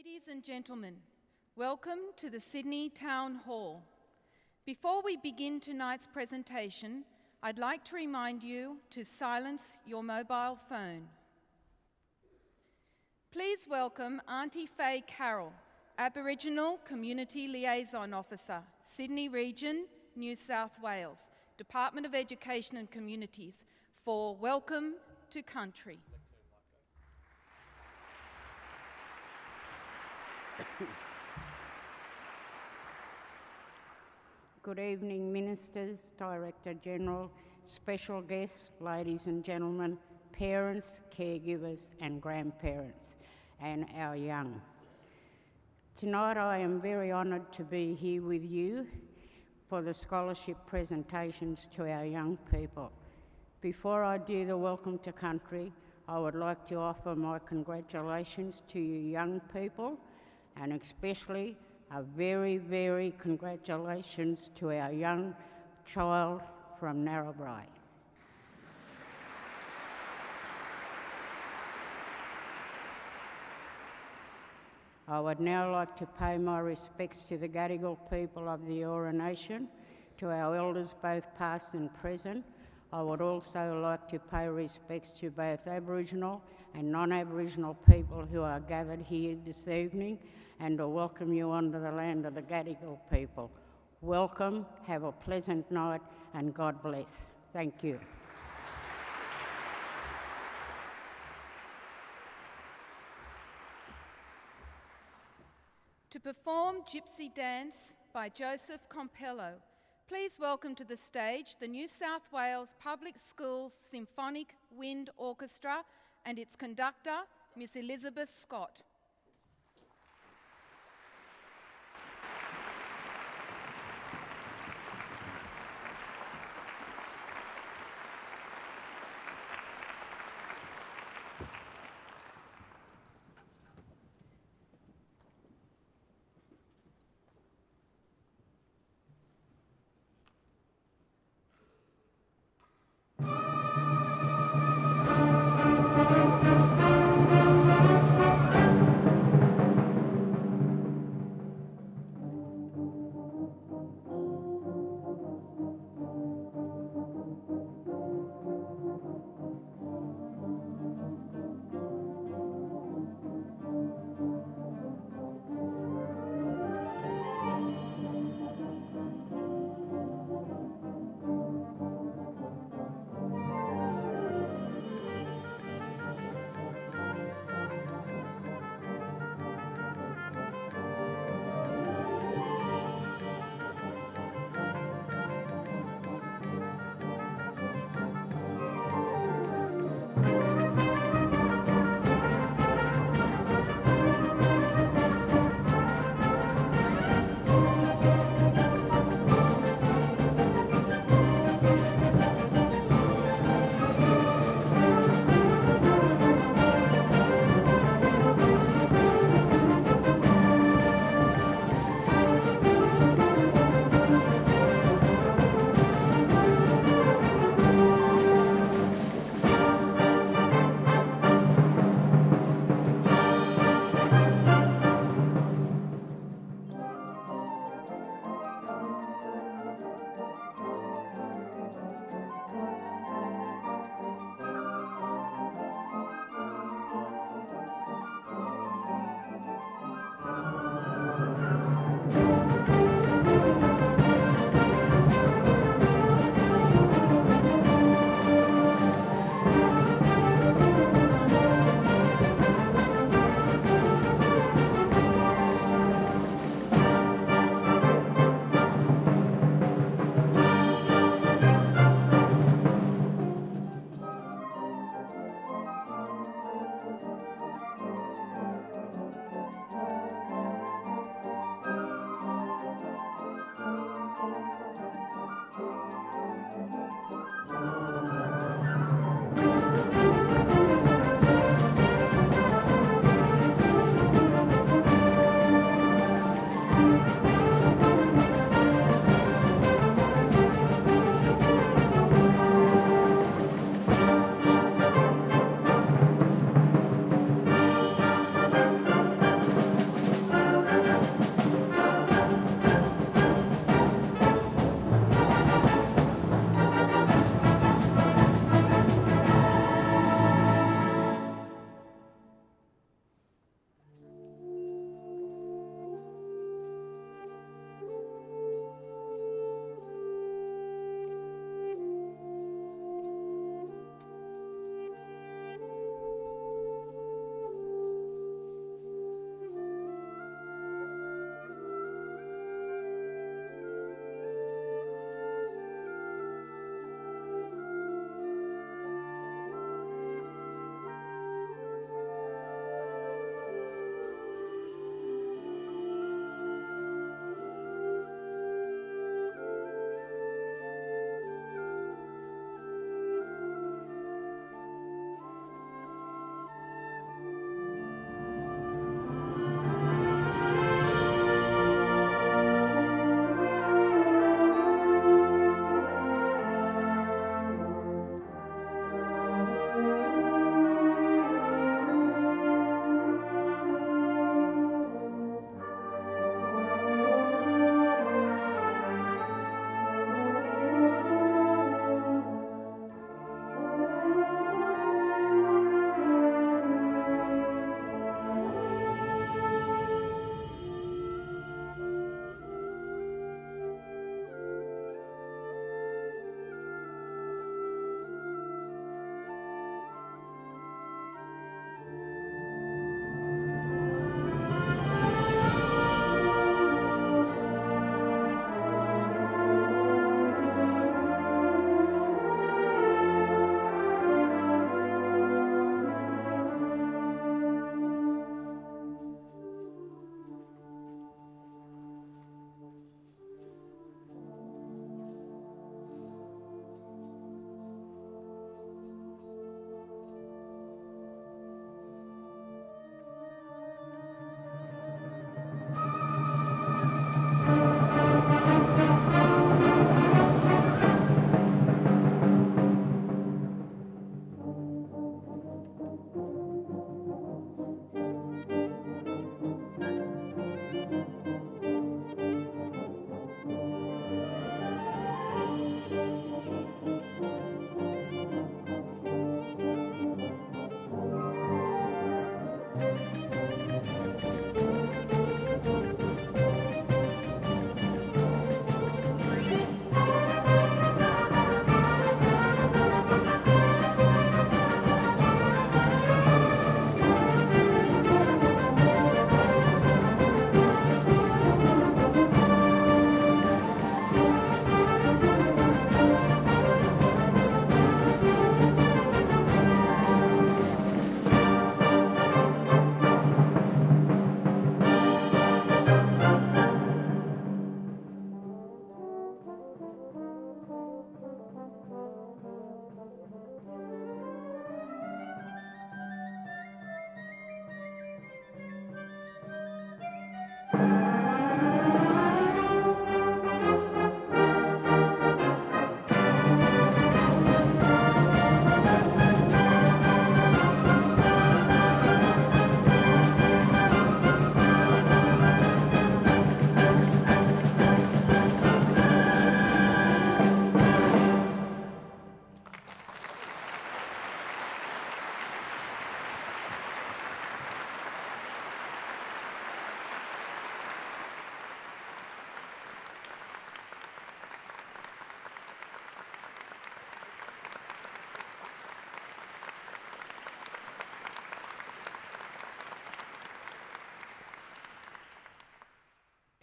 Ladies and gentlemen, welcome to the Sydney Town Hall. Before we begin tonight's presentation, I'd like to remind you to silence your mobile phone. Please welcome Auntie Faye Carroll, Aboriginal Community Liaison Officer, Sydney Region, New South Wales, Department of Education and Communities, for Welcome to Country. Good evening, Ministers, Director General, special guests, ladies and gentlemen, parents, caregivers and grandparents, and our young. Tonight I am very honoured to be here with you for the scholarship presentations to our young people. Before I do the Welcome to Country, I would like to offer my congratulations to you young people, and especially a very, very congratulations to our young child from Narrabri. I would now like to pay my respects to the Gadigal people of the Eora Nation, to our elders both past and present. I would also like to pay respects to both Aboriginal and non-Aboriginal people who are gathered here this evening, and to welcome you onto the land of the Gadigal people. Welcome, have a pleasant night, and God bless. Thank you. To perform Gypsy Dance by Joseph Compello, please welcome to the stage the New South Wales Public Schools Symphonic Wind Orchestra and its conductor, Miss Elizabeth Scott.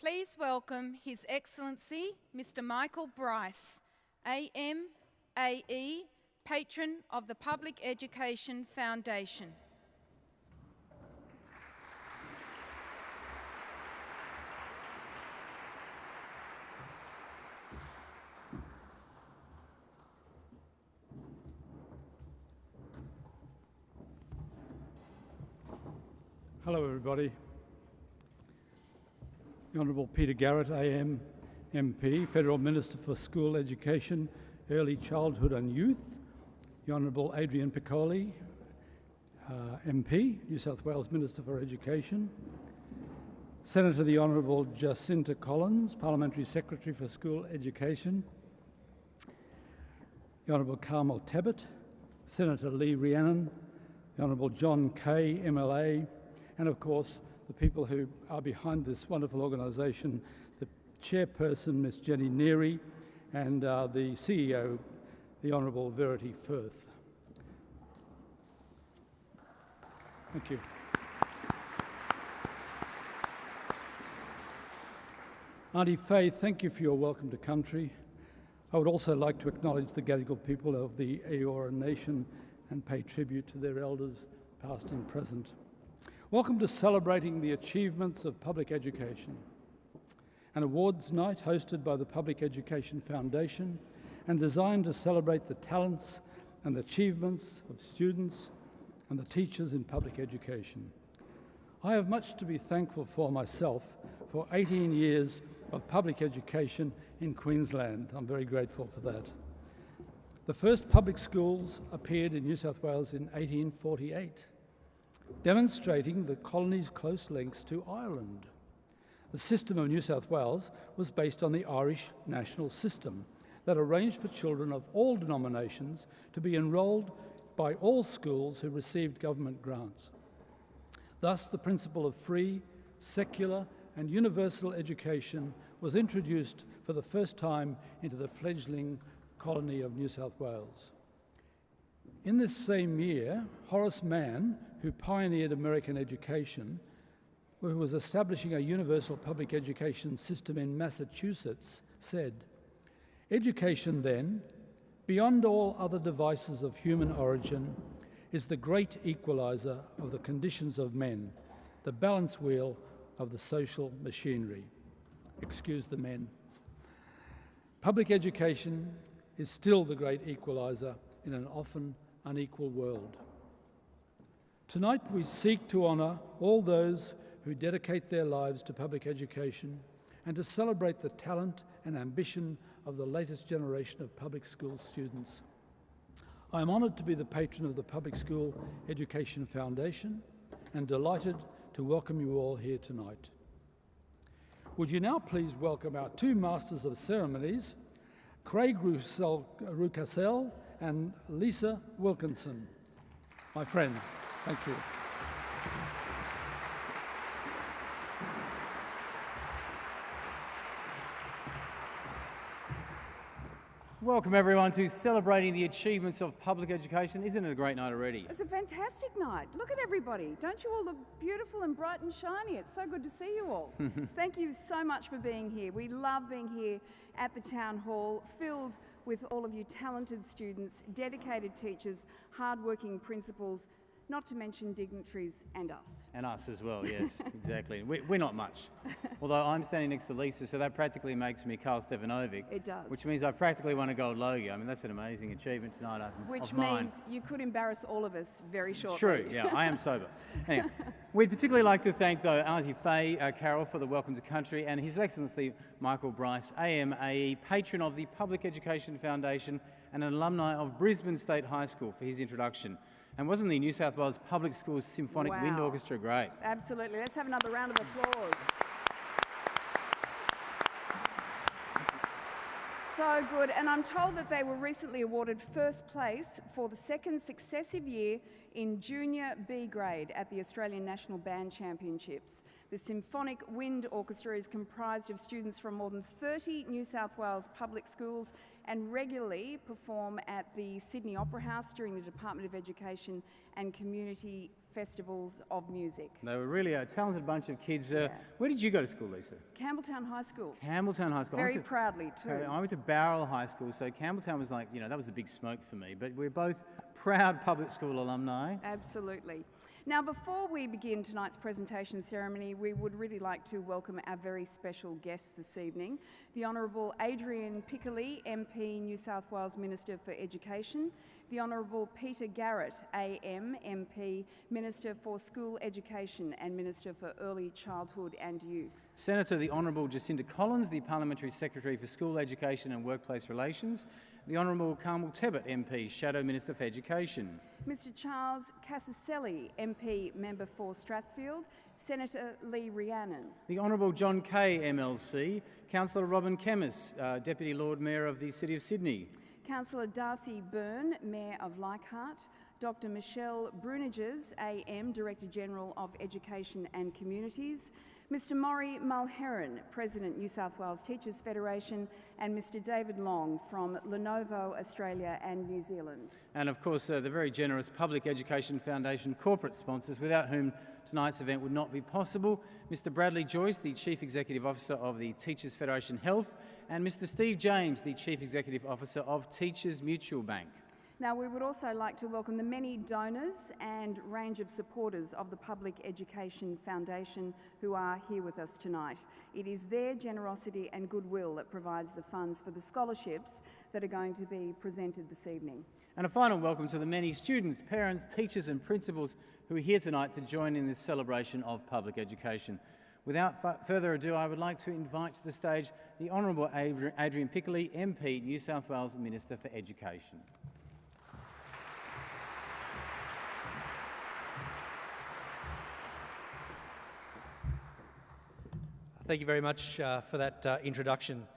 Please welcome His Excellency Mr. Michael Bryce, AM, AE, Patron of the Public Education Foundation. Hello everybody. The Honourable Peter Garrett, AM, MP, Federal Minister for School Education, Early Childhood and Youth. The Honourable Adrian Piccoli, MP, New South Wales Minister for Education. Senator the Honourable Jacinta Collins, Parliamentary Secretary for School Education. The Honourable Carmel Tabbert, Senator Lee Rhiannon, the Honourable John Kay, MLA, and of course the people who are behind this wonderful organisation, the chairperson, Ms Jenny Neary, and the CEO, the Honourable Verity Firth. Thank you. Auntie Faye, thank you for your welcome to country. I would also like to acknowledge the Gadigal people of the Eora Nation and pay tribute to their elders, past and present. Welcome to celebrating the achievements of public education, an awards night hosted by the Public Education Foundation and designed to celebrate the talents and achievements of students and the teachers in public education. I have much to be thankful for myself for 18 years of public education in Queensland. I'm very grateful for that. The first public schools appeared in New South Wales in 1848. Demonstrating the colony's close links to Ireland. The system of New South Wales was based on the Irish national system that arranged for children of all denominations to be enrolled by all schools who received government grants. Thus, the principle of free, secular and universal education was introduced for the first time into the fledgling colony of New South Wales. In this same year, Horace Mann, who pioneered American education, who was establishing a universal public education system in Massachusetts, said, "Education then, beyond all other devices of human origin, is the great equalizer of the conditions of men, the balance wheel of the social machinery." Excuse the men. Public education is still the great equalizer in an often unequal world. Tonight we seek to honour all those who dedicate their lives to public education and to celebrate the talent and ambition of the latest generation of public school students. I am honoured to be the patron of the Public School Education Foundation and delighted to welcome you all here tonight. Would you now please welcome our two Masters of Ceremonies, Craig Rucassel and Lisa Wilkinson. My friends, thank you. Welcome everyone to celebrating the achievements of public education. Isn't it a great night already? It's a fantastic night. Look at everybody. Don't you all look beautiful and bright and shiny? It's so good to see you all. Thank you so much for being here. We love being here at the Town Hall, filled with all of you talented students, dedicated teachers, hard-working principals, not to mention dignitaries and us. And us as well, yes, exactly. We're not much. Although I'm standing next to Lisa, so that practically makes me Karl Stefanovic. It does. Which means I practically won a gold logie. I mean, that's an amazing achievement tonight of Which mine. means you could embarrass all of us very shortly. True, yeah, I am sober. Anyway, we'd particularly like to thank, though, Auntie Faye Carroll for the welcome to country and His Excellency Michael Bryce, AMAE, patron of the Public Education Foundation and an alumni of Brisbane State High School, for his introduction. And wasn't the New South Wales Public Schools Symphonic Wind Orchestra great? Absolutely. Let's have another round of applause. So good. And I'm told that they were recently awarded first place for the second successive year in Junior B grade at the Australian National Band Championships. The Symphonic Wind Orchestra is comprised of students from more than 30 New South Wales public schools and regularly perform at the Sydney Opera House during the Department of Education and Community Festivals of Music. They were really a talented bunch of kids. Where did you go to school, Lisa? Campbelltown High School. Campbelltown High School. Very proudly too. I went to Barrel High School, so Campbelltown was like, that was the big smoke for me. But we're both proud public school alumni. Absolutely. Now, before we begin tonight's presentation ceremony, we would really like to welcome our very special guest this evening, the Honourable Adrian Piccoli, MP, New South Wales Minister for Education, the Honourable Peter Garrett, AM, MP, Minister for School Education and Minister for Early Childhood and Youth. Senator the Honourable Jacinta Collins, the Parliamentary Secretary for School Education and Workplace Relations, the Honourable Carmel Tebbit, MP, Shadow Minister for Education. Mr Charles Cassicelli, MP, Member for Strathfield, Senator Lee Rhiannon. The Honourable John Kay, MLC, Councillor Robin Kemmis, Deputy Lord Mayor of the City of Sydney. Councillor Darcy Byrne, Mayor of Leichhardt, Dr Michelle Bruniges, AM, Director General of Education and Communities, Mr Maury Mulheron, President, New South Wales Teachers Federation, and Mr David Long from Lenovo Australia and New Zealand. And of course, the very generous Public Education Foundation corporate sponsors, without whom tonight's event would not be possible. Mr Bradley Joyce, the Chief Executive Officer of the Teachers Federation Health, and Mr Steve James, the Chief Executive Officer of Teachers Mutual Bank. Now, we would also like to welcome the many donors and range of supporters of the Public Education Foundation who are here with us tonight. It is their generosity and goodwill that provides the funds for the scholarships that are going to be presented this evening. And a final welcome to the many students, parents, teachers and principals who are here tonight to join in this celebration of public education. Without further ado, I would like to invite to the stage the Honourable Adrian Piccoli, MP, New South Wales Minister for Education. Thank you very much for that introduction.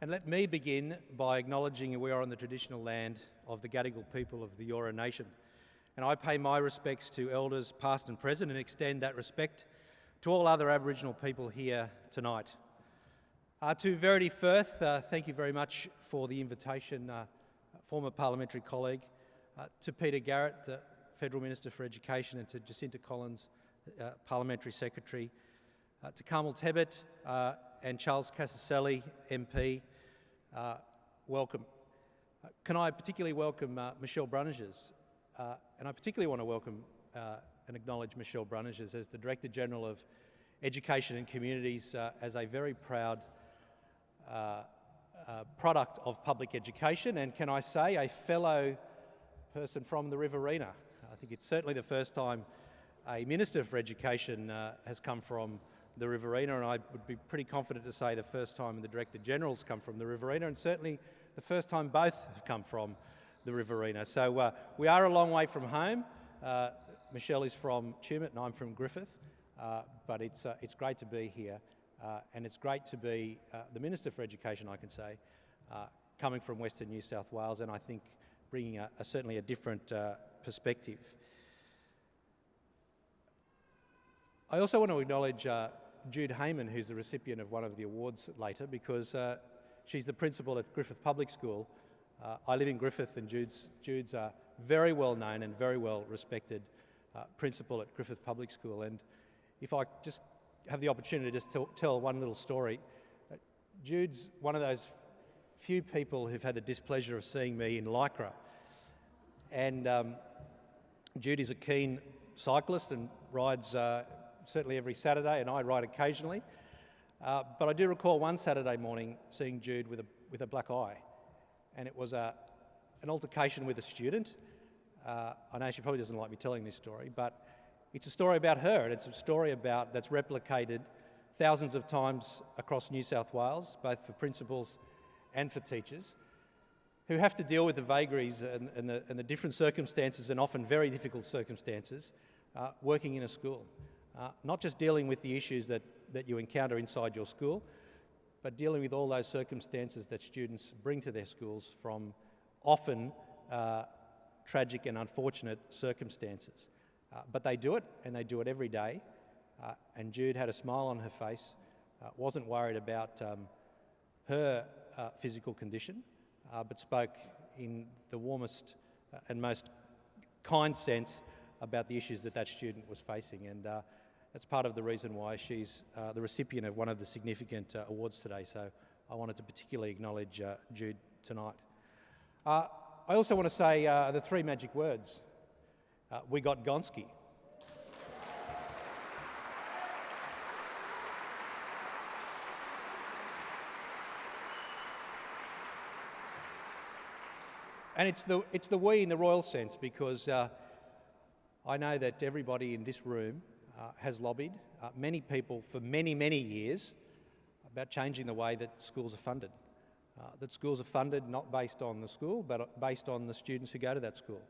And let me begin by acknowledging we are on the traditional land of the Gadigal people of the Eora Nation. And I pay my respects to elders past and present and extend that respect to all other Aboriginal people here tonight. To Verity Firth, thank you very much for the invitation, former parliamentary colleague. To Peter Garrett, the Federal Minister for Education, and to Jacinta Collins, Parliamentary Secretary. To Carmel Tebbit and Charles Cassicelli, MP, welcome. Can I particularly welcome Michelle Bruniges? And I particularly want to welcome and acknowledge Michelle Bruniges as the Director General of Education and Communities, as a very proud product of public education, and can I say a fellow person from the Riverina. I think it's certainly the first time a Minister for Education has come from the Riverina, and I would be pretty confident to say the first time the Director General's come from the Riverina, and certainly the first time both have come from the Riverina. So we are a long way from home. Michelle is from Tumut and I'm from Griffith, but it's great to be here, and it's great to be the Minister for Education, I can say, coming from Western New South Wales, and I think bringing certainly a different perspective. I also want to acknowledge Jude Hayman, who's the recipient of one of the awards later, because she's the principal at Griffith Public School. I live in Griffith, and Jude's a very well known and very well respected principal at Griffith Public School. And if I just have the opportunity to just tell one little story, Jude's one of those few people who've had the displeasure of seeing me in Lycra. And Jude is a keen cyclist and rides certainly every Saturday, and I ride occasionally. But I do recall one Saturday morning seeing Jude with a black eye, and it was an altercation with a student. I know she probably doesn't like me telling this story, but it's a story about her, and it's a story that's replicated thousands of times across New South Wales, both for principals and for teachers, who have to deal with the vagaries and the different circumstances, and often very difficult circumstances, working in a school. Not just dealing with the issues that you encounter inside your school, but dealing with all those circumstances that students bring to their schools from often tragic and unfortunate circumstances. But they do it, and they do it every day, and Jude had a smile on her face, wasn't worried about her physical condition, but spoke in the warmest and most kind sense about the issues that student was facing, and that's part of the reason why she's the recipient of one of the significant awards today. So I wanted to particularly acknowledge Jude tonight. I also want to say the three magic words. We got Gonski. And it's the we in the royal sense, because I know that everybody in this room has lobbied, many people for many, many years, about changing the way that schools are funded. That schools are funded not based on the school, but based on the students who go to that school.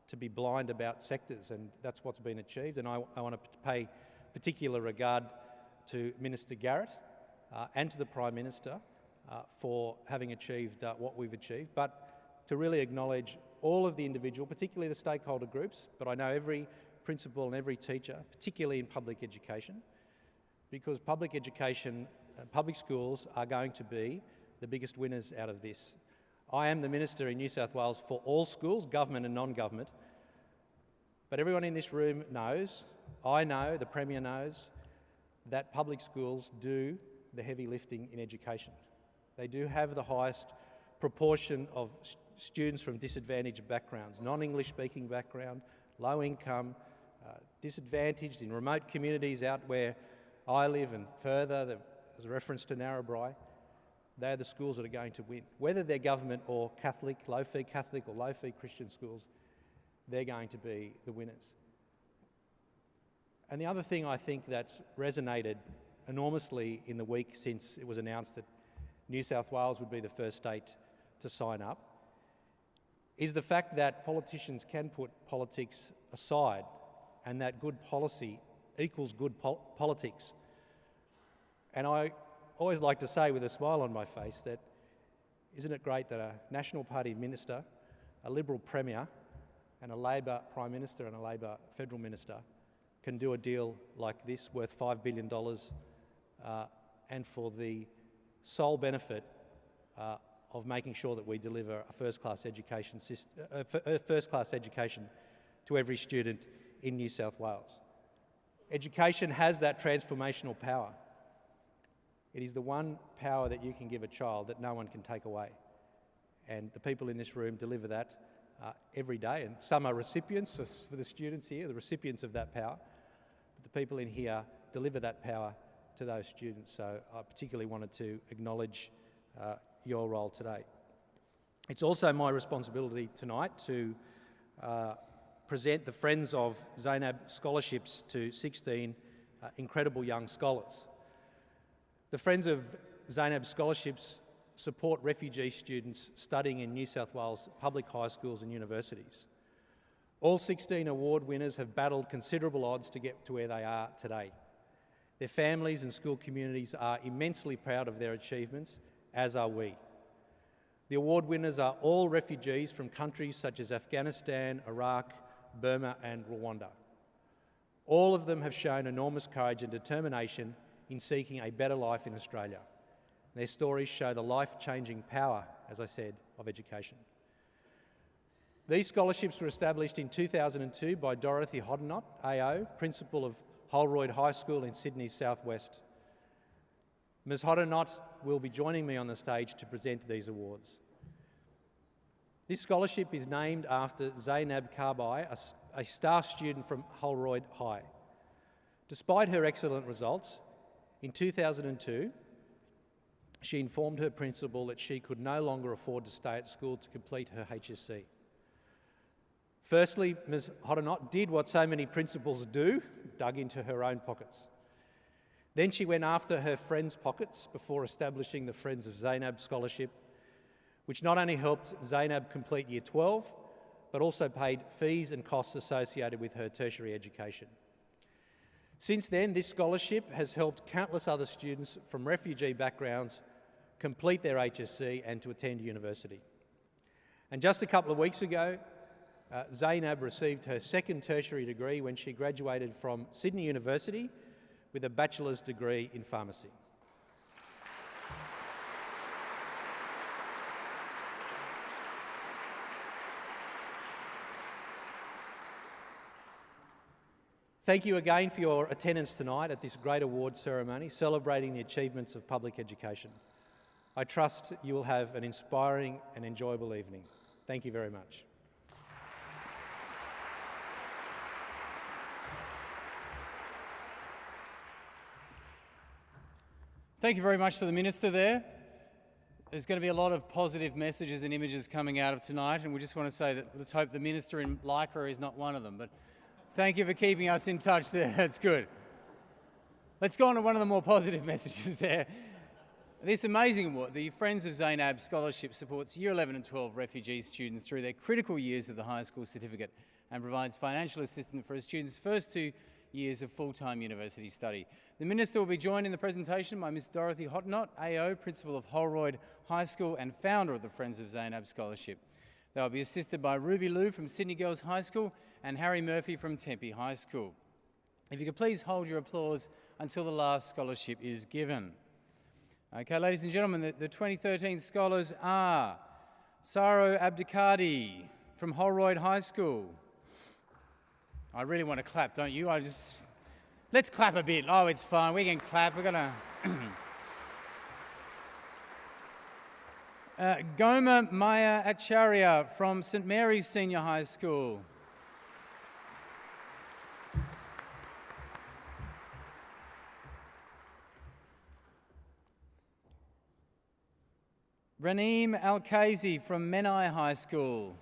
To be blind about sectors, and that's what's been achieved. And I want to pay particular regard to Minister Garrett and to the Prime Minister for having achieved what we've achieved, but to really acknowledge all of the individual, particularly the stakeholder groups, but I know every principal and every teacher, particularly in public education, because public education, public schools are going to be the biggest winners out of this. I am the Minister in New South Wales for all schools, government and non-government, but everyone in this room knows, I know, the Premier knows, that public schools do the heavy lifting in education. They do have the highest proportion of students from disadvantaged backgrounds, non-English speaking background, low income, disadvantaged in remote communities out where I live and further, there's a reference to Narrabri. They're the schools that are going to win. Whether they're government or Catholic, low-fee Catholic or low-fee Christian schools, they're going to be the winners. And the other thing I think that's resonated enormously in the week since it was announced that New South Wales would be the first state to sign up is the fact that politicians can put politics aside and that good policy equals good politics. And I always like to say with a smile on my face that isn't it great that a National Party minister, a Liberal Premier and a Labor Prime Minister and a Labor Federal Minister can do a deal like this worth $5 billion and for the sole benefit of making sure that we deliver a first-class education to every student in New South Wales. Education has that transformational power. It is the one power that you can give a child that no one can take away. And the people in this room deliver that every day. And some are recipients for the students here, the recipients of that power. But the people in here deliver that power to those students. So I particularly wanted to acknowledge your role today. It's also my responsibility tonight to present the Friends of Zainab scholarships to 16 incredible young scholars. The Friends of Zainab scholarships support refugee students studying in New South Wales public high schools and universities. All 16 award winners have battled considerable odds to get to where they are today. Their families and school communities are immensely proud of their achievements, as are we. The award winners are all refugees from countries such as Afghanistan, Iraq, Burma and Rwanda. All of them have shown enormous courage and determination in seeking a better life in Australia. Their stories show the life-changing power, as I said, of education. These scholarships were established in 2002 by Dorothy Hoddinott, AO, Principal of Holroyd High School in Sydney's southwest. Ms Hoddinott will be joining me on the stage to present these awards. This scholarship is named after Zainab Karbai, a star student from Holroyd High. Despite her excellent results, in 2002, she informed her principal that she could no longer afford to stay at school to complete her HSC. Firstly, Ms Hoddinott did what so many principals do, dug into her own pockets. Then she went after her friends' pockets before establishing the Friends of Zainab Scholarship, which not only helped Zainab complete Year 12, but also paid fees and costs associated with her tertiary education. Since then, this scholarship has helped countless other students from refugee backgrounds complete their HSC and to attend university. And just a couple of weeks ago, Zainab received her second tertiary degree when she graduated from Sydney University with a bachelor's degree in pharmacy. Thank you again for your attendance tonight at this great award ceremony celebrating the achievements of public education. I trust you will have an inspiring and enjoyable evening. Thank you very much. Thank you very much to the Minister there. There's going to be a lot of positive messages and images coming out of tonight, and we just want to say that let's hope the Minister in Lycra is not one of them. But thank you for keeping us in touch there. That's good. Let's go on to one of the more positive messages there. This amazing award, the Friends of Zainab Scholarship, supports Year 11 and 12 refugee students through their critical years of the high school certificate and provides financial assistance for a student's first 2 years of full-time university study. The Minister will be joined in the presentation by Ms Dorothy Hotnott, AO, Principal of Holroyd High School and founder of the Friends of Zainab Scholarship. They'll be assisted by Ruby Lou from Sydney Girls High School and Harry Murphy from Tempe High School. If you could please hold your applause until the last scholarship is given. Okay, ladies and gentlemen, the 2013 scholars are Saro Abdikadi from Holroyd High School. I really want to clap, don't you? Let's clap a bit. Oh, it's fine. We can clap. We're gonna. Goma Maya Acharya from St Mary's Senior High School. Raneem Al-Kazi from Menai High School.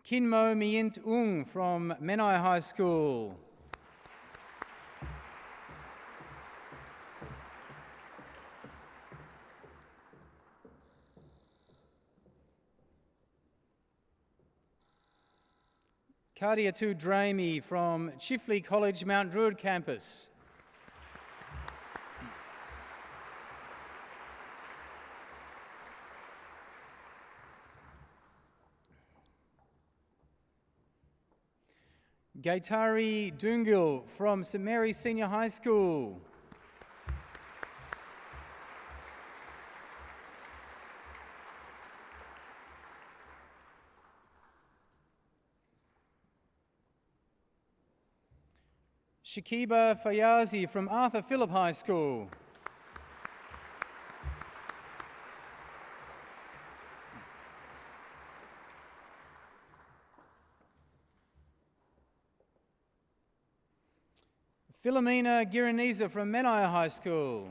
Kinmo Miyint Ung from Menai High School. Kardiatu Drami from Chifley College, Mount Druitt campus. Gaitari Dungil from St Mary's Senior High School. Shakiba Fayazi from Arthur Phillip High School. Philomena Giraniza from Menai High School.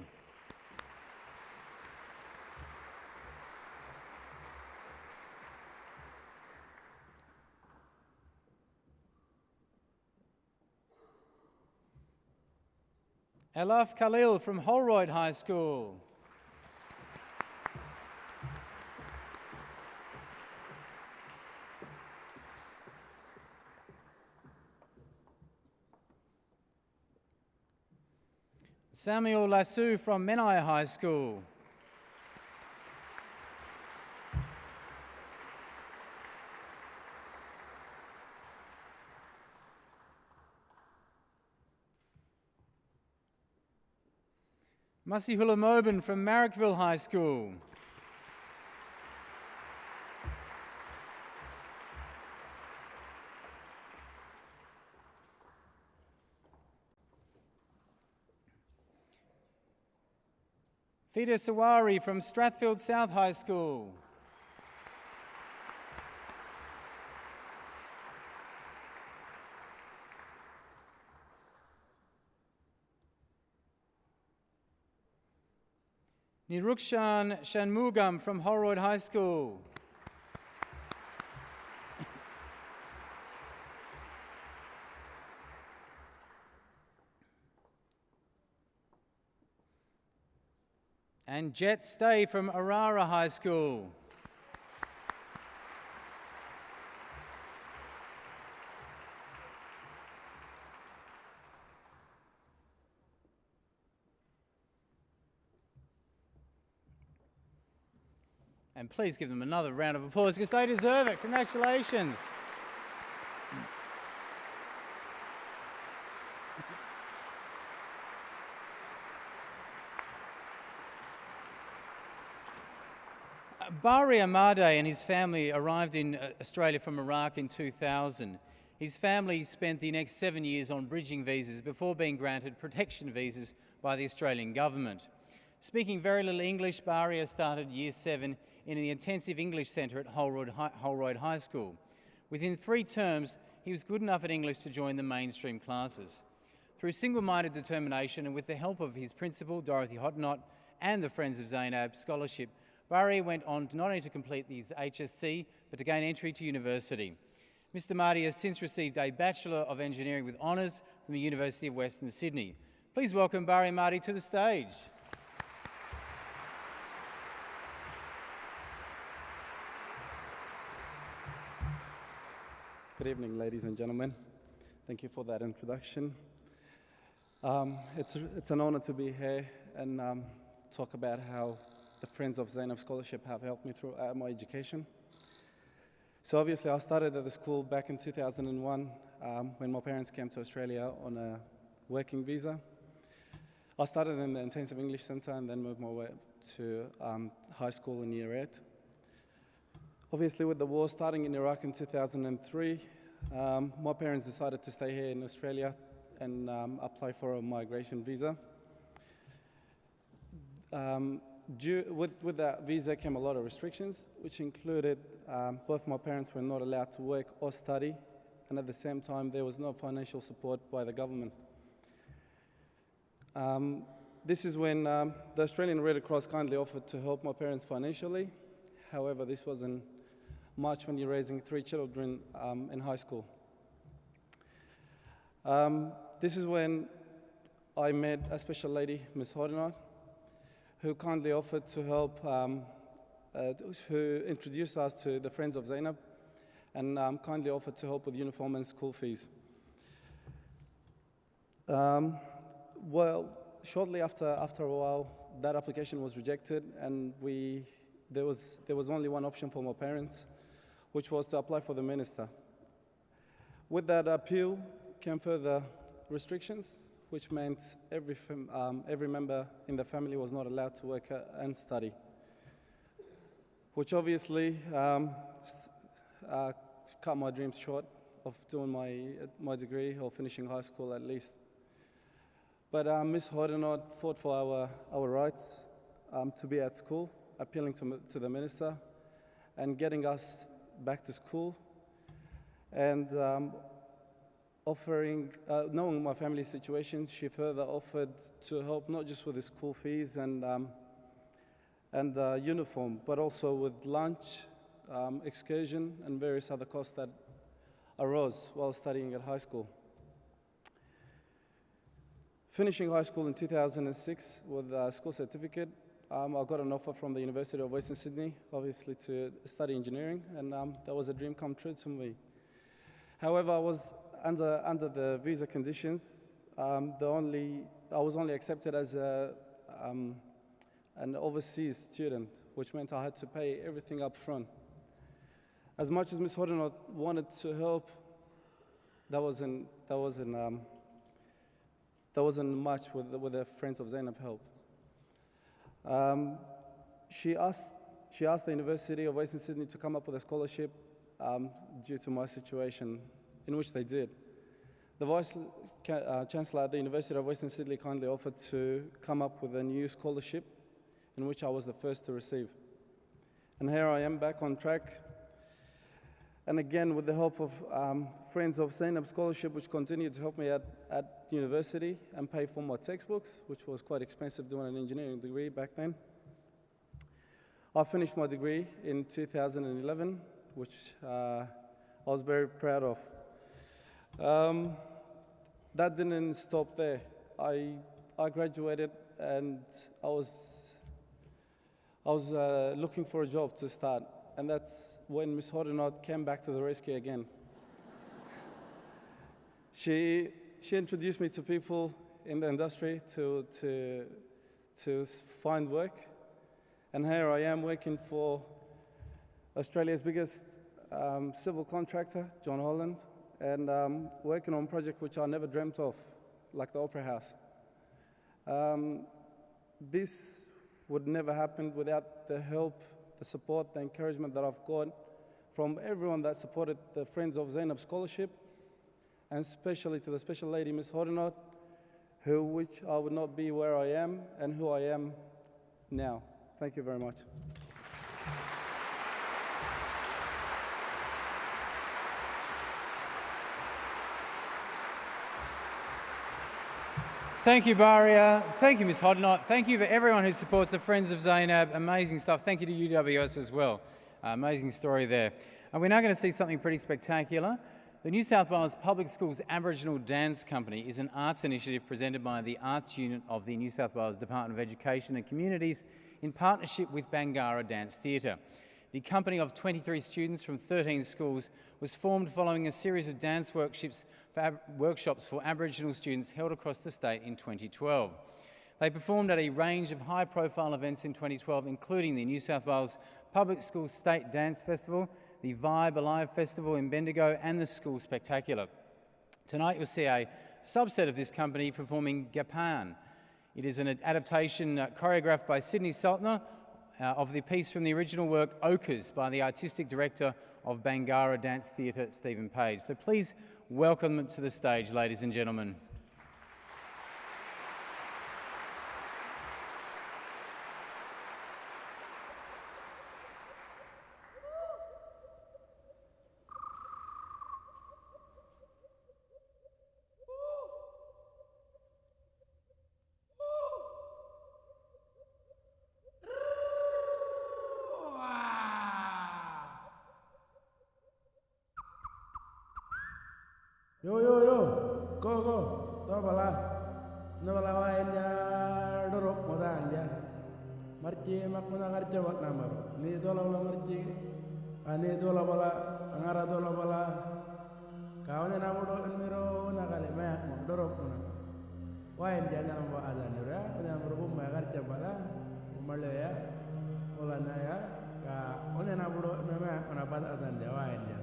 Alaf Khalil from Holroyd High School. Samuel Lassou from Menai High School. Masihula Mobin from Marrickville High School. Fida Sawari from Strathfield South High School. Nirukshan Shanmugam from Holroyd High School. And Jet Stay from Arara High School. And please give them another round of applause because they deserve it. Congratulations. Bari Ahmadeh and his family arrived in Australia from Iraq in 2000. His family spent the next 7 years on bridging visas before being granted protection visas by the Australian government. Speaking very little English, Bari started Year 7 in the Intensive English Centre at Holroyd High School. Within 3 terms, he was good enough at English to join the mainstream classes. Through single-minded determination and with the help of his principal, Dorothy Hottenott, and the Friends of Zainab Scholarship, Bari went on to not only to complete his HSC, but to gain entry to university. Mr. Mahdi has since received a Bachelor of Engineering with honours from the University of Western Sydney. Please welcome Bari Mahdi to the stage. Good evening, ladies and gentlemen. Thank you for that introduction. It's an honour to be here and talk about how the Friends of Zainab Scholarship have helped me throughout my education. So obviously I started at the school back in 2001 when my parents came to Australia on a working visa. I started in the Intensive English Centre and then moved my way to high school in Year 8. Obviously with the war starting in Iraq in 2003, my parents decided to stay here in Australia and apply for a migration visa. With that visa came a lot of restrictions, which included both my parents were not allowed to work or study, and at the same time there was no financial support by the government. This is when the Australian Red Cross kindly offered to help my parents financially. However, this wasn't much when you're raising 3 children in high school. This is when I met a special lady, Ms. Hottenott, who kindly offered to help, who introduced us to the Friends of Zainab and kindly offered to help with uniform and school fees. Well, shortly after a while, that application was rejected and there was only one option for my parents, which was to apply for the minister. With that appeal came further restrictions, which meant every member in the family was not allowed to work and study, which obviously cut my dreams short of doing my degree or finishing high school at least. But Ms. Hottenott fought for our rights to be at school, appealing to the minister and getting us back to school, and knowing my family's situation, she further offered to help not just with the school fees and uniform, but also with lunch, excursion, and various other costs that arose while studying at high school. Finishing high school in 2006 with a school certificate, I got an offer from the University of Western Sydney, obviously to study engineering, and that was a dream come true to me. However, I was under the visa conditions. I was only accepted as an overseas student, which meant I had to pay everything up front. As much as Ms. Hottenott wanted to help, that wasn't much with the Friends of Zainab help. She asked the University of Western Sydney to come up with a scholarship due to my situation, in which they did. The Vice Chancellor at the University of Western Sydney kindly offered to come up with a new scholarship, in which I was the first to receive. And here I am back on track. And again, with the help of Friends of Zainab Scholarship, which continued to help me at university and pay for my textbooks, which was quite expensive doing an engineering degree back then. I finished my degree in 2011, which I was very proud of. That didn't stop there. I graduated and I was looking for a job to start, and that's when Ms. Hottenott came back to the rescue again. She introduced me to people in the industry to find work, and here I am working for Australia's biggest civil contractor, John Holland, and working on projects which I never dreamt of, like the Opera House. This would never happen without the help, the support, the encouragement that I've got from everyone that supported the Friends of Zainab Scholarship, and especially to the special lady, Ms. Hodenot, which I would not be where I am and who I am now. Thank you very much. Thank you, Baria. Thank you, Ms. Hodnott. Thank you for everyone who supports the Friends of Zainab. Amazing stuff. Thank you to UWS as well. Amazing story there. And we're now going to see something pretty spectacular. The New South Wales Public Schools Aboriginal Dance Company is an arts initiative presented by the Arts Unit of the New South Wales Department of Education and Communities in partnership with Bangarra Dance Theatre. The company of 23 students from 13 schools was formed following a series of dance workshops for Aboriginal students held across the state in 2012. They performed at a range of high-profile events in 2012, including the New South Wales Public Schools State Dance Festival, the Vibe Alive Festival in Bendigo, and the School Spectacular. Tonight you'll see a subset of this company performing Gapan. It is an adaptation choreographed by Sydney Saltner of the piece from the original work Ochres by the artistic director of Bangarra Dance Theatre, Stephen Page. So please welcome them to the stage, ladies and gentlemen. Yo, go, dobala, nabala wa inja, dorok moda anja, marci makuna ngarca wak namaro, ni dola bala marci, ani dola bala, angara dola bala, kawannya namudo enmiro nakale mayak mo, dorok mona, wa inja jangan bawa adan dura, jangan berbum ngarca bala, umarle ya, olana ya, ka, onya namudo mayak mona pada adan dia wa inja.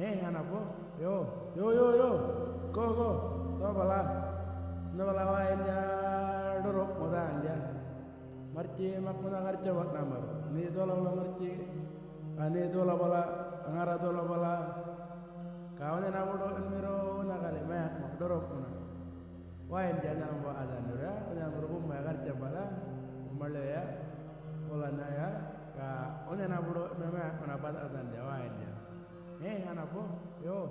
Anak po, yo, go, dobala, nabala wa inja, dorok moda anja, marci makuna ngarca wak namaro, ni dola bala marci, ani dola bala, angara dola bala, kawannya namudo enmiro nakale mayak mo, dorok mona, wa inja jangan bawa adan dura, jangan berbum ngarca bala, umarle ya, olana ya, ka, onya namudo mayak mona pada adan dia wa inja. Anak po, yo.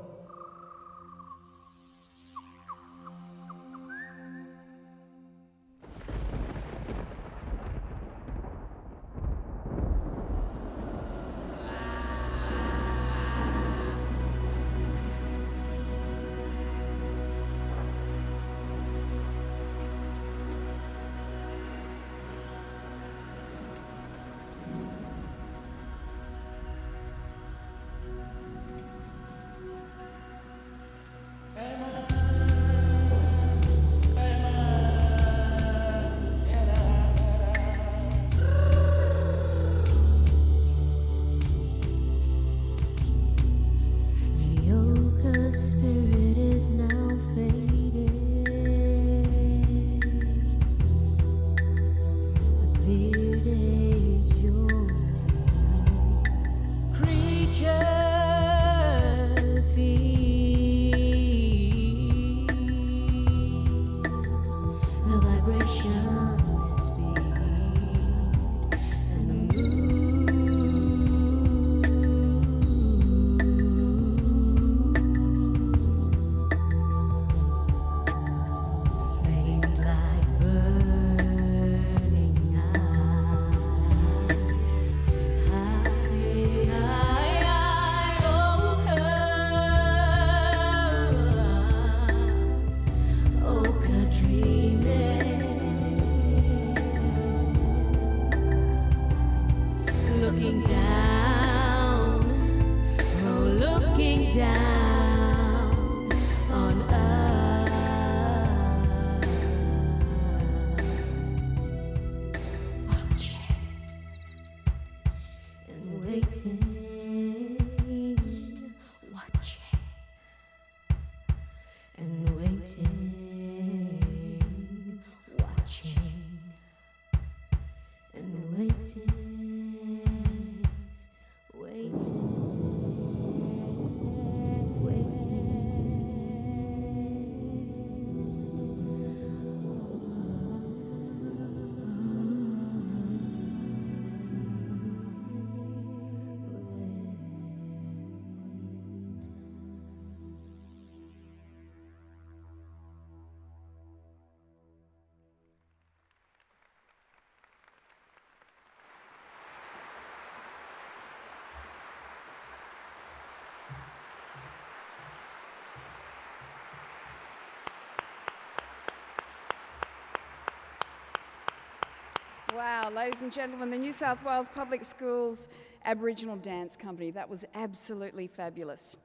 Wow, ladies and gentlemen, the New South Wales Public Schools Aboriginal Dance Company. That was absolutely fabulous.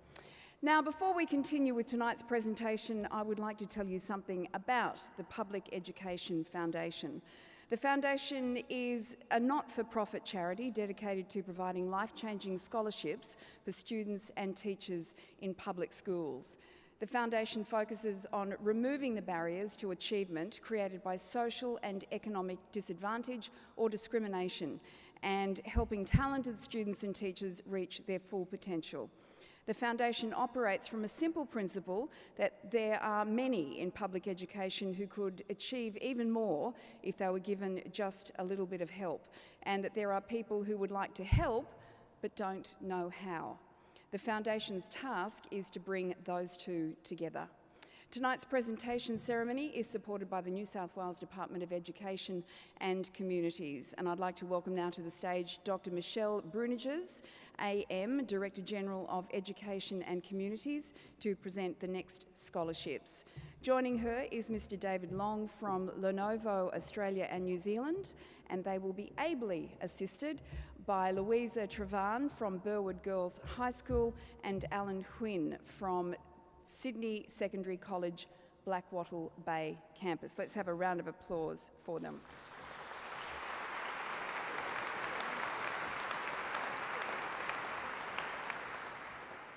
Now, before we continue with tonight's presentation, I would like to tell you something about the Public Education Foundation. The Foundation is a not-for-profit charity dedicated to providing life-changing scholarships for students and teachers in public schools. The Foundation focuses on removing the barriers to achievement created by social and economic disadvantage or discrimination and helping talented students and teachers reach their full potential. The Foundation operates from a simple principle that there are many in public education who could achieve even more if they were given just a little bit of help, and that there are people who would like to help but don't know how. The Foundation's task is to bring those two together. Tonight's presentation ceremony is supported by the New South Wales Department of Education and Communities, and I'd like to welcome now to the stage Dr. Michelle Bruniges, AM, Director General of Education and Communities, to present the next scholarships. Joining her is Mr. David Long from Lenovo, Australia and New Zealand, and they will be ably assisted by Louisa Trevan from Burwood Girls High School and Alan Huynh from Sydney Secondary College, Blackwattle Bay campus. Let's have a round of applause for them.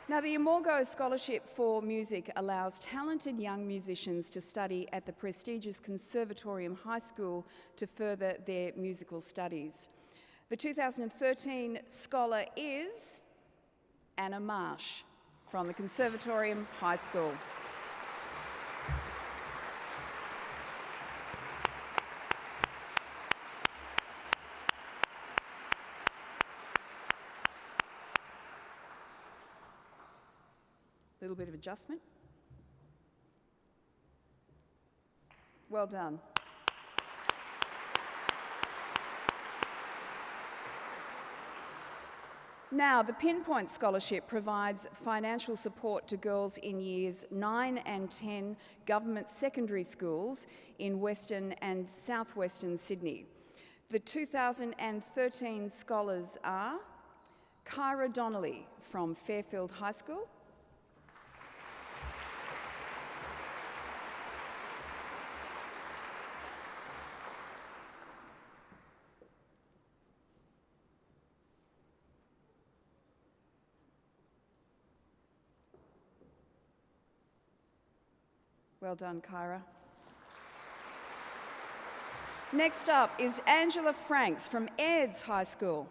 Now, the Amorgo Scholarship for Music allows talented young musicians to study at the prestigious Conservatorium High School to further their musical studies. The 2013 scholar is Anna Marsh from the Conservatorium High School. A little bit of adjustment. Well done. Now, the Pinpoint Scholarship provides financial support to girls in years 9 and 10 government secondary schools in Western and Southwestern Sydney. The 2013 scholars are Kyra Donnelly from Fairfield High School, well done, Kyra. Next up is Angela Franks from Aids High School.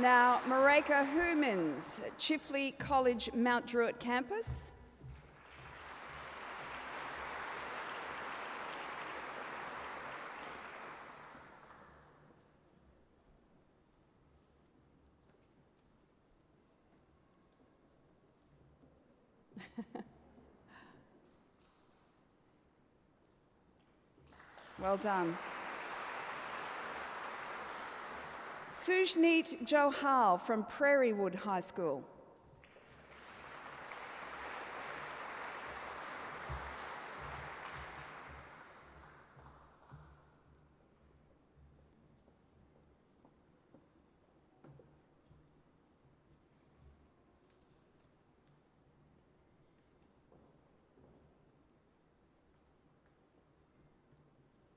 Now, Mareka Humans, Chifley College, Mount Druitt campus. Well done. Sujneet Johal from Prairiewood High School.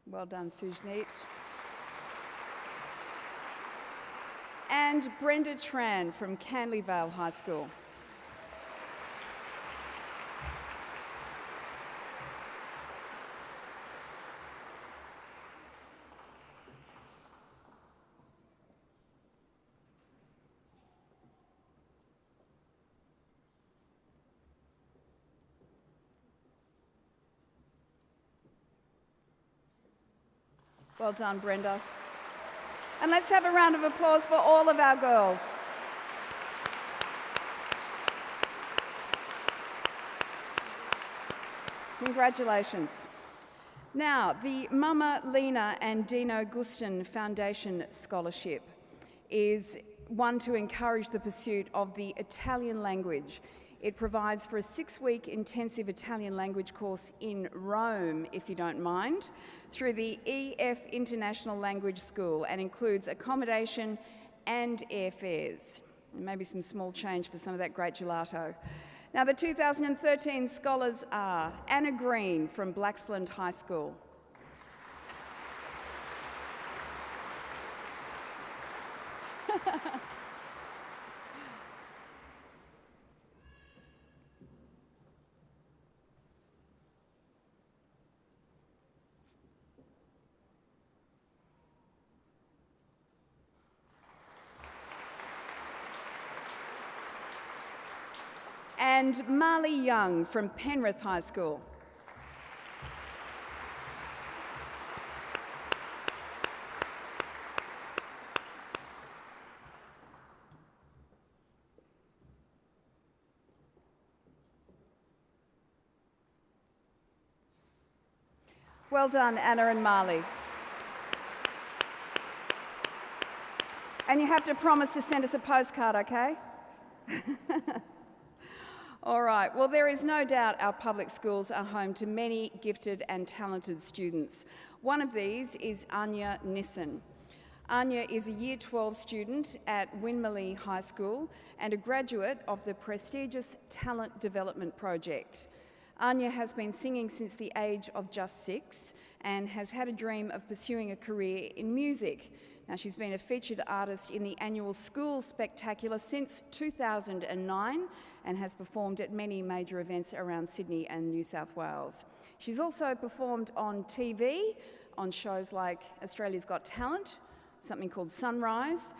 Well done, Sujneet. And Brenda Tran from Canleyvale High School. Well done, Brenda. And let's have a round of applause for all of our girls. Congratulations. Now, the Mama Lena and Dino Gustin Foundation Scholarship is one to encourage the pursuit of the Italian language. It provides for a 6-week intensive Italian language course in Rome, if you don't mind, through the PEF International Language School, and includes accommodation and airfares. And maybe some small change for some of that great gelato. Now, the 2013 scholars are Anna Green from Blaxland High School. And Marley Young from Penrith High School. Well done, Anna and Marley. And you have to promise to send us a postcard, okay? All right, well, there is no doubt our public schools are home to many gifted and talented students. One of these is Anya Nissen. Anya is a Year 12 student at Winmalee High School and a graduate of the prestigious Talent Development Project. Anya has been singing since the age of just 6 and has had a dream of pursuing a career in music. Now, she's been a featured artist in the annual School Spectacular since 2009 and has performed at many major events around Sydney and New South Wales. She's also performed on TV, on shows like Australia's Got Talent, something called Sunrise,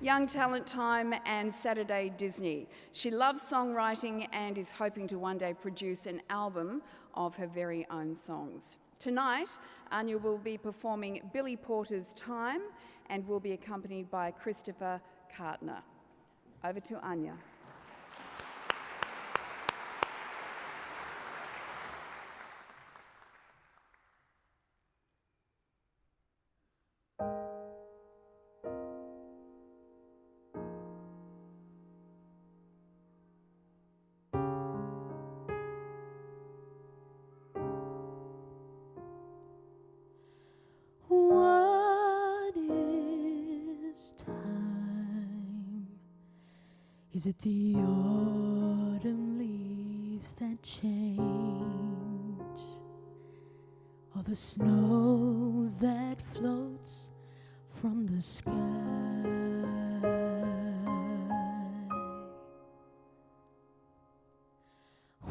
Young Talent Time and Saturday Disney. She loves songwriting and is hoping to one day produce an album of her very own songs. Tonight, Anya will be performing Billy Porter's Time and will be accompanied by Christopher Cartner. Over to Anya. What is time? Is it the autumn leaves that change? Or the snow that floats from the sky?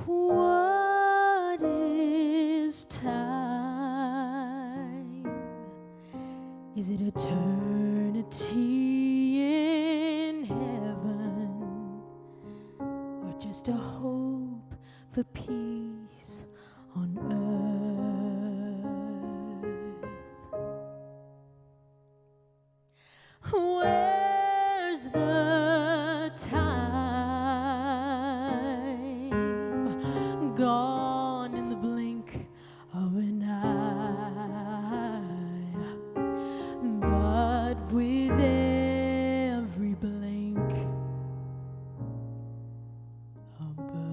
What is time? Is it eternity in heaven, or just a hope for peace on earth? Where's the time? Gone in the blink of an eye. But with every blink, a bird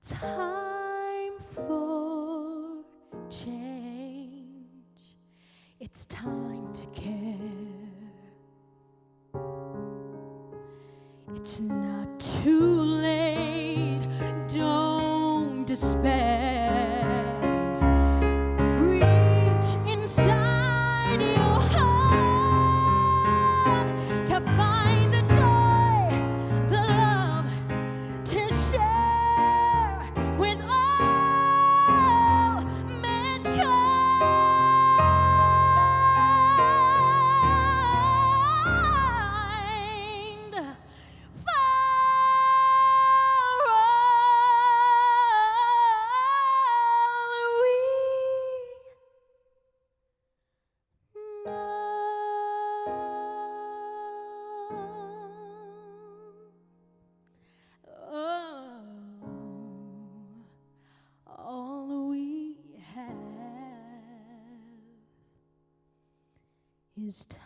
time for change. It's time to care. It's not too late. Don't despair. Reach inside your heart to find the joy, the love to share with all mankind. For all we know. All we have is time.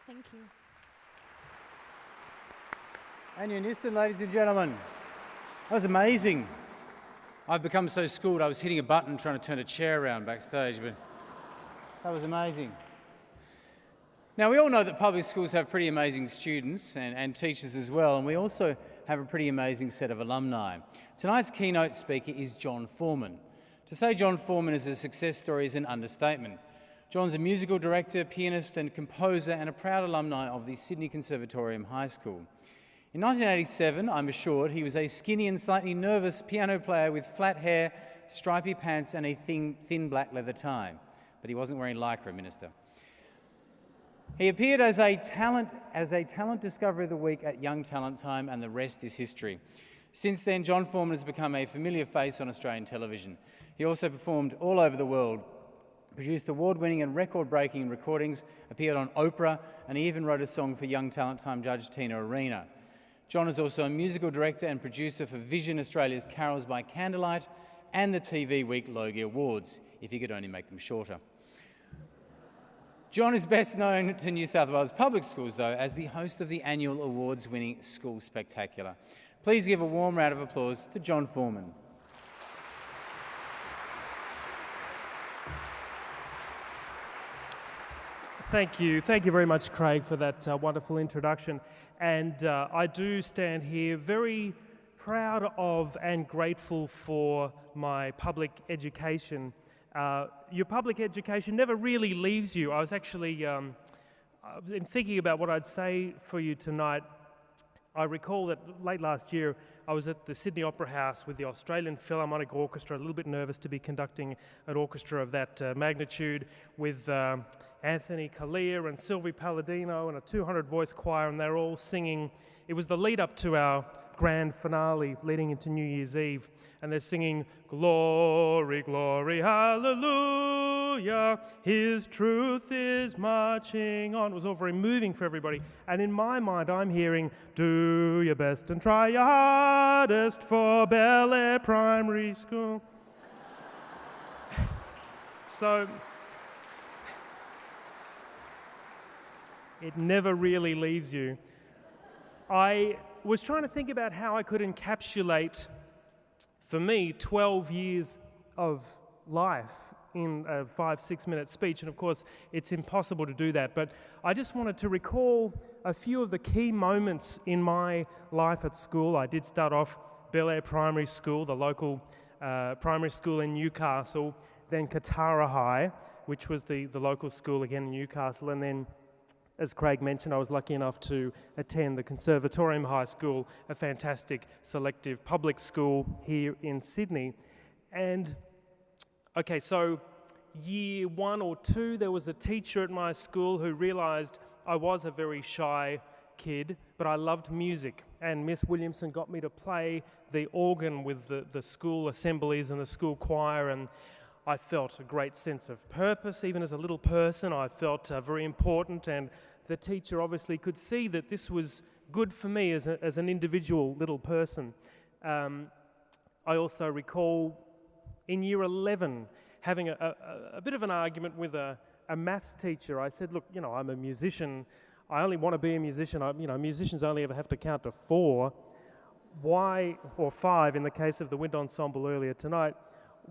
Thank you. And Unisson, ladies and gentlemen. That was amazing. I've become so schooled I was hitting a button trying to turn a chair around backstage, but that was amazing. Now, we all know that public schools have pretty amazing students and teachers as well, and we also have a pretty amazing set of alumni. Tonight's keynote speaker is John Foreman. To say John Foreman is a success story is an understatement. John's a musical director, pianist and composer and a proud alumni of the Sydney Conservatorium High School. In 1987, I'm assured, he was a skinny and slightly nervous piano player with flat hair, stripy pants and a thin black leather tie. But he wasn't wearing lycra, Minister. He appeared as a talent discovery of the week at Young Talent Time, and the rest is history. Since then, John Foreman has become a familiar face on Australian television. He also performed all over the world, produced award-winning and record-breaking recordings, appeared on Oprah, and he even wrote a song for Young Talent Time judge Tina Arena. John is also a musical director and producer for Vision Australia's Carols by Candlelight and the TV Week Logie Awards, if you could only make them shorter. John is best known to New South Wales public schools, though, as the host of the annual awards-winning School Spectacular. Please give a warm round of applause to John Foreman. Thank you. Thank you very much, Craig, for that wonderful introduction. And I do stand here very proud of and grateful for my public education. Your public education never really leaves you. I was actually in thinking about what I'd say for you tonight. I recall that late last year I was at the Sydney Opera House with the Australian Philharmonic Orchestra, a little bit nervous to be conducting an orchestra of that magnitude, with Anthony Kalia and Sylvie Palladino and a 200-voice choir, and they're all singing. It was the lead-up to our grand finale leading into New Year's Eve, and they're singing, "Glory, glory, hallelujah, His truth is marching on." It was all very moving for everybody. And in my mind, I'm hearing, "Do your best and try your hardest for Bel Air Primary School." So it never really leaves you. I was trying to think about how I could encapsulate, for me, 12 years of life in a 5-6 minute speech, and of course it's impossible to do that, but I just wanted to recall a few of the key moments in my life at school. I did start off Bel Air Primary School, the local primary school in Newcastle, then Katara High, which was the local school again in Newcastle, and then, as Craig mentioned, I was lucky enough to attend the Conservatorium High School, a fantastic selective public school here in Sydney. And, okay, so year 1 or 2, there was a teacher at my school who realised I was a very shy kid, but I loved music. And Miss Williamson got me to play the organ with the school assemblies and the school choir, and I felt a great sense of purpose. Even as a little person, I felt very important, and the teacher obviously could see that this was good for me as an individual little person. I also recall in year 11 having a bit of an argument with a maths teacher. I said, look, you know, I'm a musician. I only want to be a musician. Musicians only ever have to count to 4. Why, or 5 in the case of the wind ensemble earlier tonight,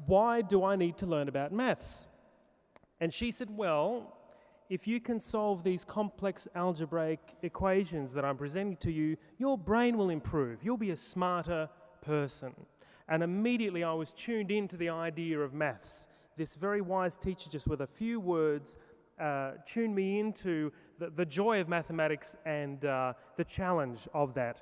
why do I need to learn about maths? And she said, well, if you can solve these complex algebraic equations that I'm presenting to you, your brain will improve. You'll be a smarter person. And immediately I was tuned into the idea of maths. This very wise teacher, just with a few words, tuned me into the joy of mathematics and the challenge of that.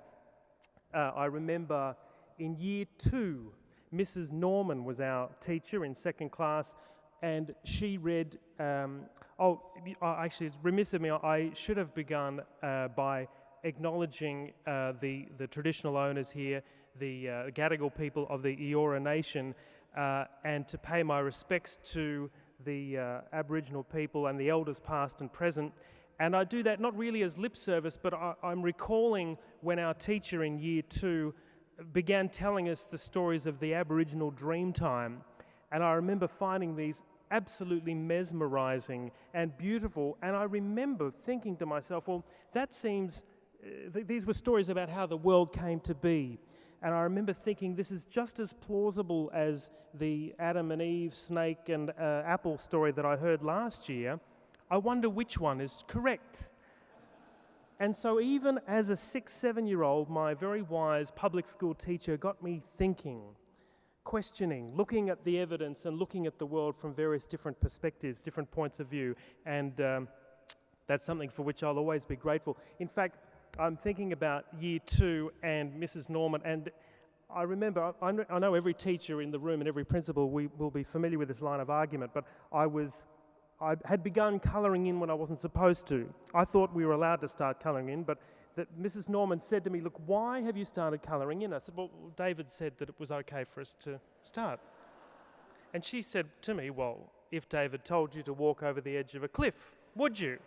I remember in year 2, Mrs. Norman was our teacher in second class, and she read, actually it's remiss of me, I should have begun by acknowledging the traditional owners here, the Gadigal people of the Eora Nation, and to pay my respects to the Aboriginal people and the elders past and present. And I do that not really as lip service, but I'm recalling when our teacher in year 2 began telling us the stories of the Aboriginal Dreamtime. And I remember finding these absolutely mesmerising and beautiful. And I remember thinking to myself, well, that seems, these were stories about how the world came to be. And I remember thinking this is just as plausible as the Adam and Eve, snake and apple story that I heard last year. I wonder which one is correct. And so even as a 6-7-year-old, my very wise public school teacher got me thinking, questioning, looking at the evidence and looking at the world from various different perspectives, different points of view. And that's something for which I'll always be grateful. In fact, I'm thinking about year 2 and Mrs. Norman, and I remember, I know every teacher in the room and every principal will be familiar with this line of argument, but I had begun colouring in when I wasn't supposed to. I thought we were allowed to start colouring in, but that Mrs. Norman said to me, look, why have you started colouring in? I said, well, David said that it was okay for us to start. And she said to me, well, if David told you to walk over the edge of a cliff, would you?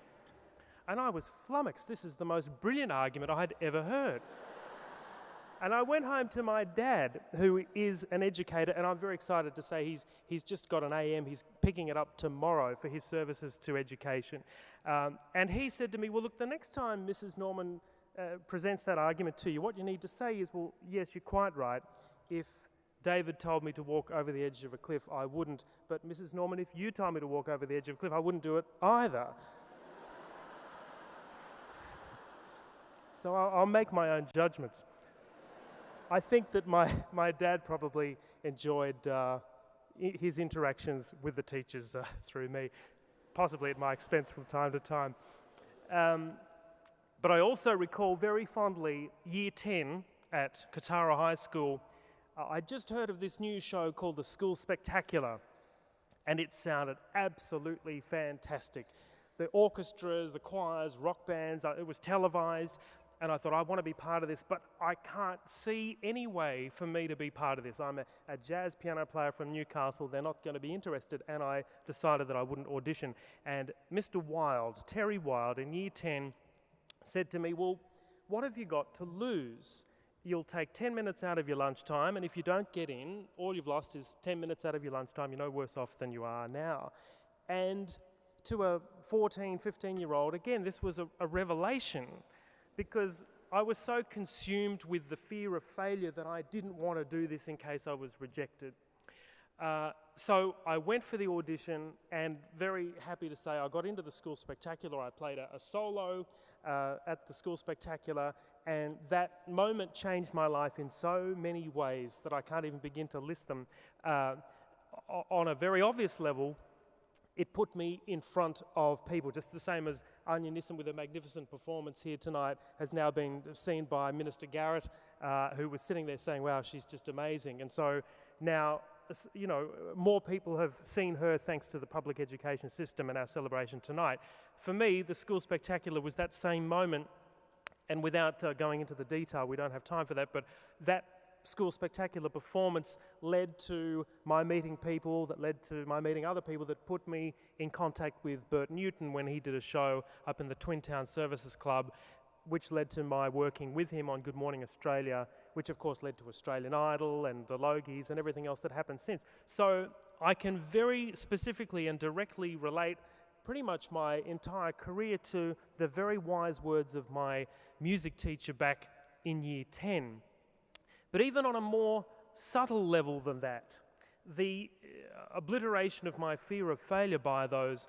And I was flummoxed. This is the most brilliant argument I had ever heard. And I went home to my dad, who is an educator, and I'm very excited to say he's just got an AM. He's picking it up tomorrow for his services to education. And he said to me, well, look, the next time Mrs. Norman presents that argument to you, what you need to say is, well, yes, you're quite right. If David told me to walk over the edge of a cliff, I wouldn't. But Mrs. Norman, if you told me to walk over the edge of a cliff, I wouldn't do it either. So I'll make my own judgments. I think that my dad probably enjoyed his interactions with the teachers through me, possibly at my expense from time to time. But I also recall very fondly year 10 at Katara High School. I just heard of this new show called The School Spectacular, and it sounded absolutely fantastic. The orchestras, the choirs, rock bands, it was televised. And I thought, I want to be part of this, but I can't see any way for me to be part of this. I'm a jazz piano player from Newcastle. They're not going to be interested. And I decided that I wouldn't audition. And Mr. Wild, Terry Wild, in year 10, said to me, well, what have you got to lose? You'll take 10 minutes out of your lunchtime, and if you don't get in, all you've lost is 10 minutes out of your lunchtime. You're no worse off than you are now. And to a 14, 15-year-old, again, this was a revelation, because I was so consumed with the fear of failure that I didn't want to do this in case I was rejected. So I went for the audition, and very happy to say I got into the School Spectacular. I played a solo at the School Spectacular, and that moment changed my life in so many ways that I can't even begin to list them. On a very obvious level, it put me in front of people, just the same as Anya Nissan with a magnificent performance here tonight has now been seen by Minister Garrett, who was sitting there saying, wow, she's just amazing. And so now, you know, more people have seen her thanks to the public education system and our celebration tonight. For me, the School Spectacular was that same moment, and without going into the detail, we don't have time for that, but that school spectacular performance led to my meeting people, that led to my meeting other people, that put me in contact with Bert Newton when he did a show up in the Twin Town Services Club, which led to my working with him on Good Morning Australia, which of course led to Australian Idol and the Logies and everything else that happened since. So I can very specifically and directly relate pretty much my entire career to the very wise words of my music teacher back in Year 10. But even on a more subtle level than that, the obliteration of my fear of failure by those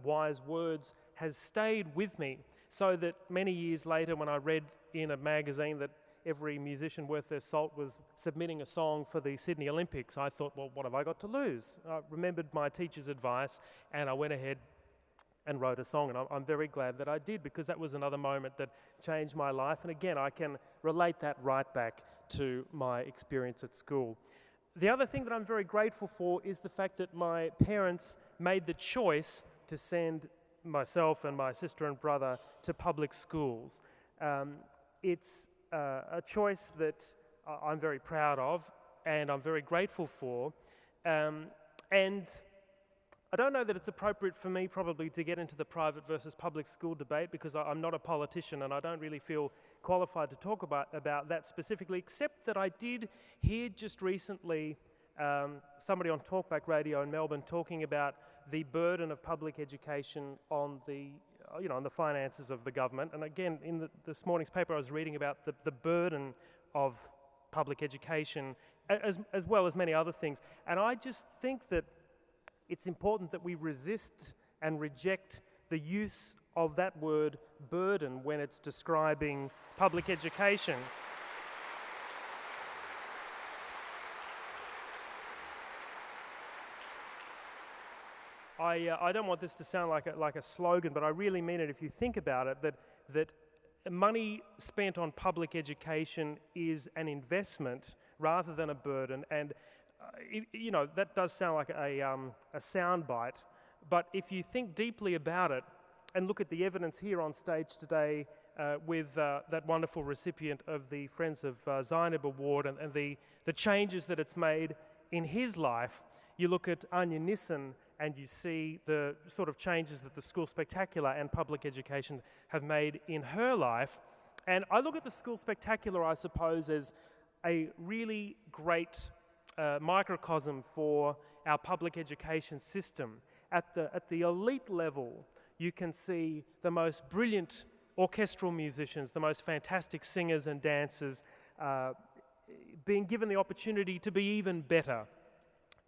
wise words has stayed with me, so that many years later, when I read in a magazine that every musician worth their salt was submitting a song for the Sydney Olympics, I thought, well, what have I got to lose? I remembered my teacher's advice, and I went ahead and wrote a song, and I'm very glad that I did, because that was another moment that changed my life. And again, I can relate that right back to my experience at school. The other thing that I'm very grateful for is the fact that my parents made the choice to send myself and my sister and brother to public schools. It's a choice that I'm very proud of and I'm very grateful for. And I don't know that it's appropriate for me probably to get into the private versus public school debate, because I'm not a politician and I don't really feel qualified to talk about that specifically, except that I did hear just recently somebody on Talkback Radio in Melbourne talking about the burden of public education on the on the finances of the government. And again, in this morning's paper I was reading about the burden of public education as well as many other things. And I just think that it's important that we resist and reject the use of that word burden when it's describing public education. I don't want this to sound like a slogan, but I really mean it if you think about it, that money spent on public education is an investment rather than a burden. And that does sound like a soundbite, but if you think deeply about it and look at the evidence here on stage today with that wonderful recipient of the Friends of Zainab Award and the changes that it's made in his life, you look at Anya Nissen and you see the sort of changes that the School Spectacular and public education have made in her life. And I look at the School Spectacular, I suppose, as a really great microcosm for our public education system. At the elite level, you can see the most brilliant orchestral musicians, the most fantastic singers and dancers being given the opportunity to be even better.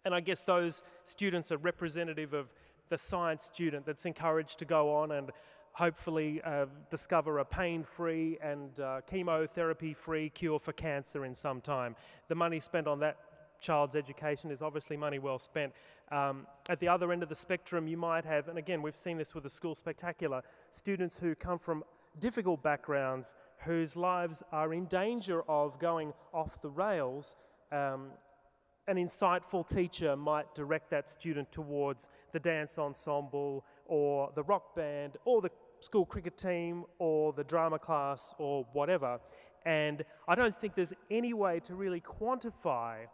And I guess those students are representative of the science student that's encouraged to go on and hopefully discover a pain-free and chemotherapy-free cure for cancer in some time. The money spent on that child's education is obviously money well spent. At the other end of the spectrum, you might have, and again, we've seen this with the School Spectacular, students who come from difficult backgrounds, whose lives are in danger of going off the rails. An insightful teacher might direct that student towards the dance ensemble or the rock band or the school cricket team or the drama class or whatever. And I don't think there's any way to really quantify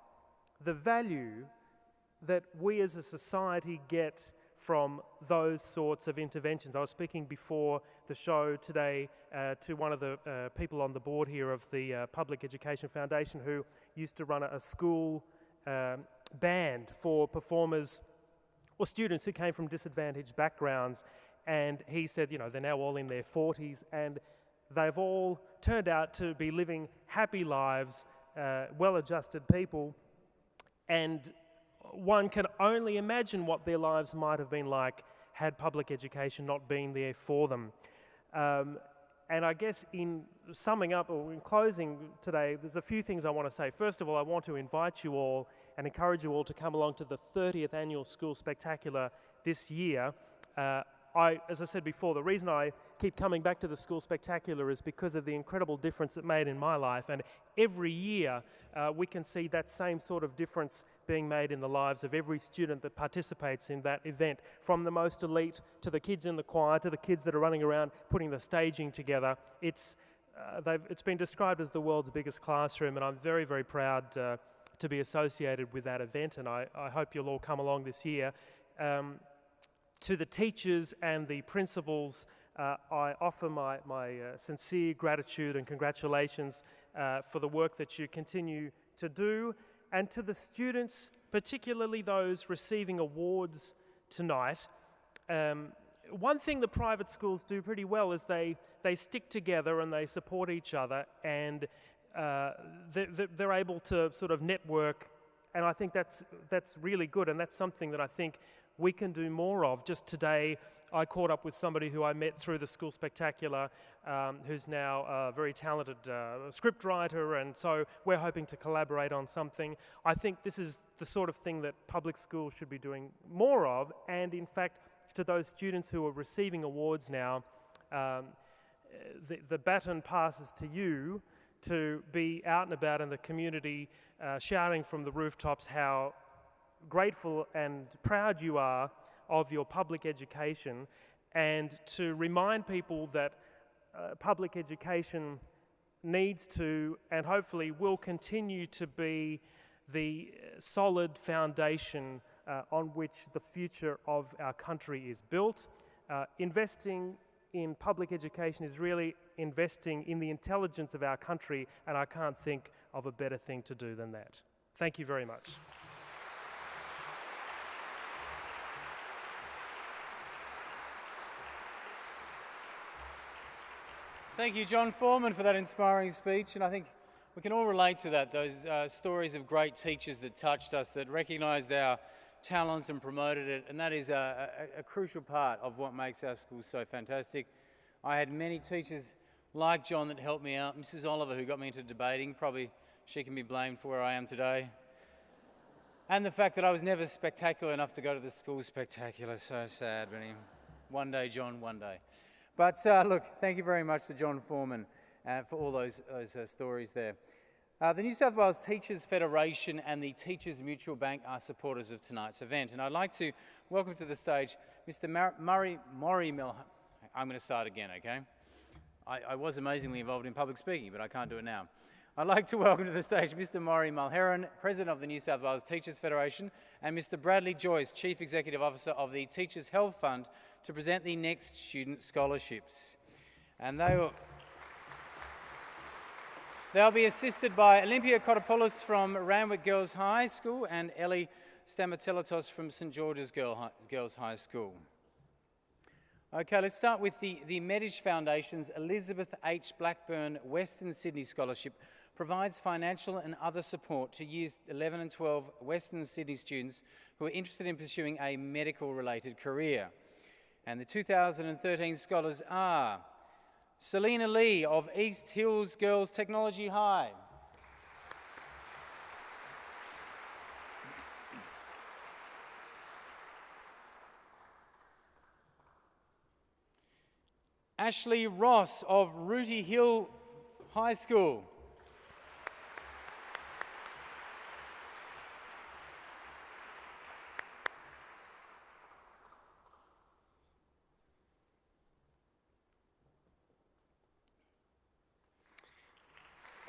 the value that we as a society get from those sorts of interventions. I was speaking before the show today to one of the people on the board here of the Public Education Foundation who used to run a school band for performers or students who came from disadvantaged backgrounds, and he said, they're now all in their 40s and they've all turned out to be living happy lives, well-adjusted people, and one can only imagine what their lives might have been like had public education not been there for them. And I guess in summing up or in closing today, there's a few things I want to say. First of all, I want to invite you all and encourage you all to come along to the 30th Annual School Spectacular this year. As I said before, the reason I keep coming back to the School Spectacular is because of the incredible difference it made in my life. And every year we can see that same sort of difference being made in the lives of every student that participates in that event, from the most elite to the kids in the choir to the kids that are running around putting the staging together. It's it's been described as the world's biggest classroom, and I'm very, very proud to be associated with that event, and I hope you'll all come along this year. To the teachers and the principals, I offer my sincere gratitude and congratulations for the work that you continue to do, and to the students, particularly those receiving awards tonight. One thing the private schools do pretty well is they stick together and they support each other, and they're able to sort of network, and I think that's really good, and that's something that I think we can do more of. Just today, I caught up with somebody who I met through the School Spectacular, who's now a very talented scriptwriter, and so we're hoping to collaborate on something. I think this is the sort of thing that public schools should be doing more of, and in fact, to those students who are receiving awards now, the baton passes to you to be out and about in the community, shouting from the rooftops how grateful and proud you are of your public education, and to remind people that public education needs to and hopefully will continue to be the solid foundation on which the future of our country is built. Investing in public education is really investing in the intelligence of our country, and I can't think of a better thing to do than that. Thank you very much. Thank you, John Foreman, for that inspiring speech, and I think we can all relate to that, those stories of great teachers that touched us, that recognised our talents and promoted it, and that is a crucial part of what makes our schools so fantastic. I had many teachers like John that helped me out. Mrs. Oliver, who got me into debating, probably she can be blamed for where I am today. And the fact that I was never spectacular enough to go to the school spectacular, so sad, but one day, John, one day. But look, thank you very much to John Foreman for all those stories there. The New South Wales Teachers Federation and the Teachers Mutual Bank are supporters of tonight's event, and I'd like to welcome to the stage Mr. Murray I'm going to start again, okay? I was amazingly involved in public speaking, but I can't do it now. I'd like to welcome to the stage Mr. Maury Mulheron, President of the New South Wales Teachers Federation, and Mr. Bradley Joyce, Chief Executive Officer of the Teachers Health Fund, to present the next student scholarships. And they'll be assisted by Olympia Kotopoulos from Randwick Girls High School and Ellie Stamatelatos from St George's Girls High School. Okay, let's start with the Medish Foundation's Elizabeth H. Blackburn Western Sydney Scholarship provides financial and other support to Years 11 and 12 Western Sydney students who are interested in pursuing a medical-related career. And the 2013 scholars are Selena Lee of East Hills Girls Technology High, Ashley Ross of Rooty Hill High School,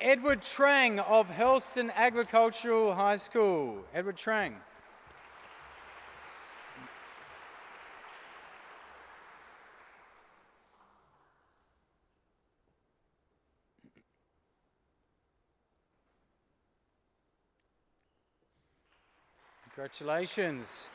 Edward Trang of Helston Agricultural High School. Edward Trang. Congratulations.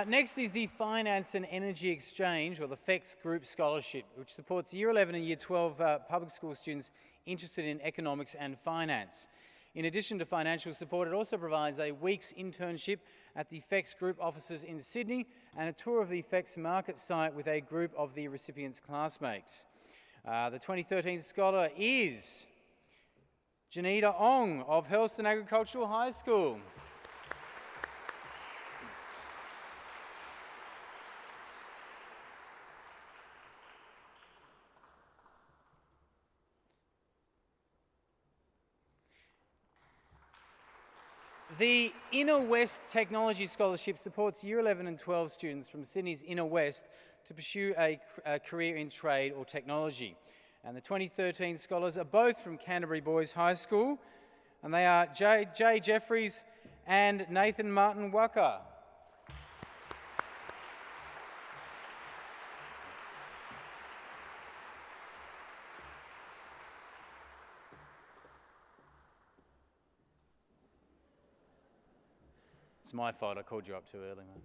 Next is the Finance and Energy Exchange, or the FEX Group Scholarship, which supports Year 11 and Year 12 public school students interested in economics and finance. In addition to financial support, it also provides a week's internship at the FEX Group offices in Sydney and a tour of the FEX market site with a group of the recipients' classmates. The 2013 scholar is Janita Ong of Helston Agricultural High School. The Inner West Technology Scholarship supports Year 11 and 12 students from Sydney's Inner West to pursue a career in trade or technology. And the 2013 scholars are both from Canterbury Boys High School, and they are Jay Jeffries and Nathan Martin Waka. It's my fault, I called you up too early, mate.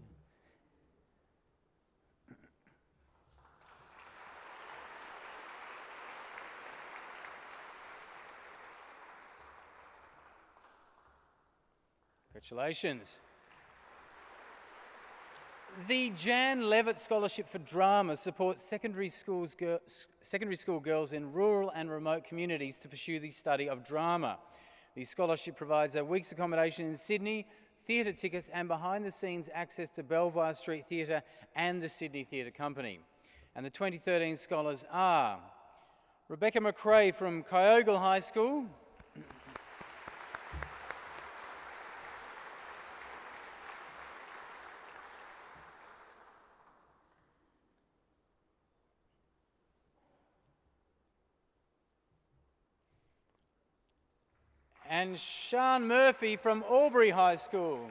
Congratulations. The Jan Levitt Scholarship for Drama supports secondary school girls in rural and remote communities to pursue the study of drama. The scholarship provides a week's accommodation in Sydney, theatre tickets and behind-the-scenes access to Belvoir Street Theatre and the Sydney Theatre Company. And the 2013 scholars are Rebecca McRae from Kyogle High School, and Sian Murphy from Albury High School.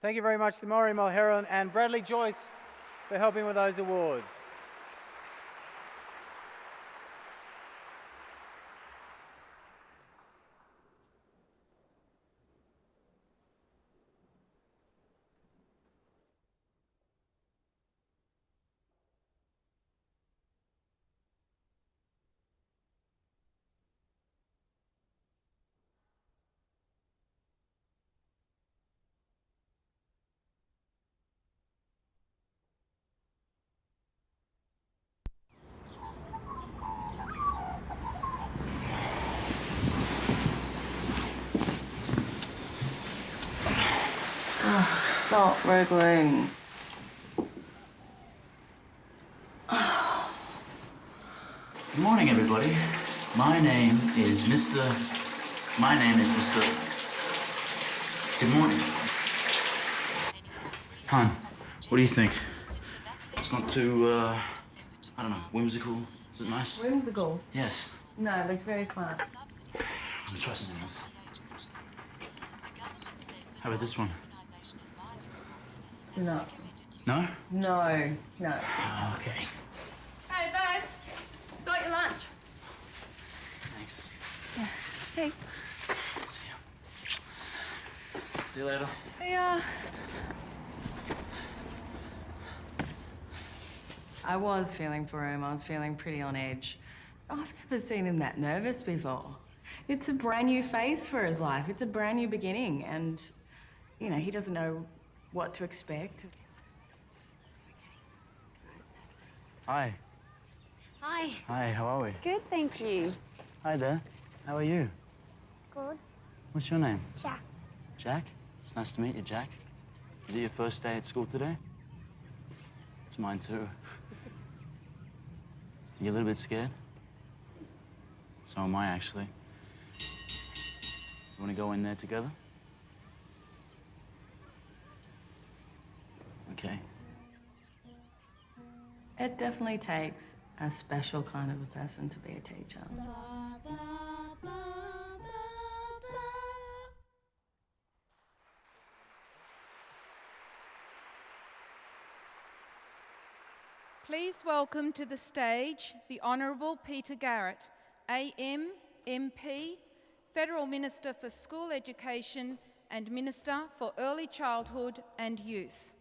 Thank you very much to Maury Mulheron and Bradley Joyce for helping with those awards. Stop wriggling. Good morning, everybody. My name is Mr. Good morning. Han, what do you think? It's not too, I don't know, whimsical. Is it nice? Whimsical? Yes. No, it looks very smart. I'm gonna try something else. How about this one? No. No? No. No. Okay. Hey, babe. Got your lunch. Thanks. Yeah. Hey. See ya. See you later. See ya. I was feeling for him. I was feeling pretty on edge. I've never seen him that nervous before. It's a brand new phase for his life. It's a brand new beginning, and, you know, he doesn't know what to expect. Hi. Hi. Hi, how are we? Good, thank you. Hi there. How are you? Good. What's your name? Jack. Jack? It's nice to meet you, Jack. Is it your first day at school today? It's mine too. You a little bit scared? So am I, actually. You want to go in there together? Okay. It definitely takes a special kind of a person to be a teacher. Please welcome to the stage the Honourable Peter Garrett, AM, MP, Federal Minister for School Education and Minister for Early Childhood and Youth.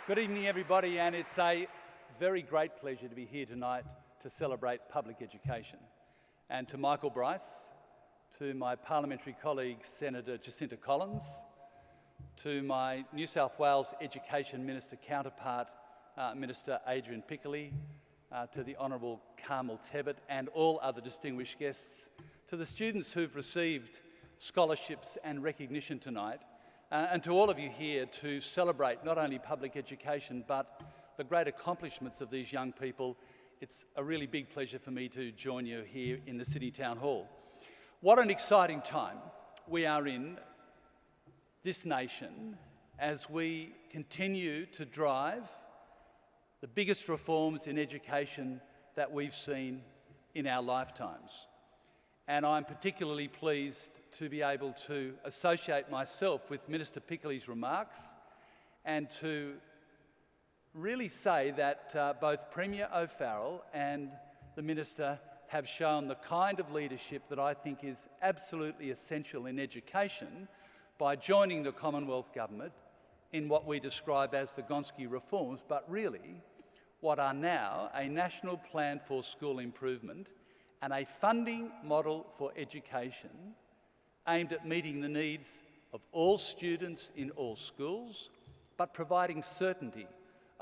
Good evening, everybody, and it's a very great pleasure to be here tonight to celebrate public education. And to Michael Bryce, to my parliamentary colleague, Senator Jacinta Collins, to my New South Wales Education Minister counterpart, Minister Adrian Piccoli, to the Honourable Carmel Tebbit and all other distinguished guests, to the students who've received scholarships and recognition tonight, and to all of you here to celebrate not only public education but the great accomplishments of these young people, it's a really big pleasure for me to join you here in the Sydney Town Hall. What an exciting time we are in this nation as we continue to drive the biggest reforms in education that we've seen in our lifetimes. And I'm particularly pleased to be able to associate myself with Minister Pickley's remarks and to really say that both Premier O'Farrell and the Minister have shown the kind of leadership that I think is absolutely essential in education by joining the Commonwealth Government in what we describe as the Gonski reforms, but really what are now a national plan for school improvement and a funding model for education aimed at meeting the needs of all students in all schools, but providing certainty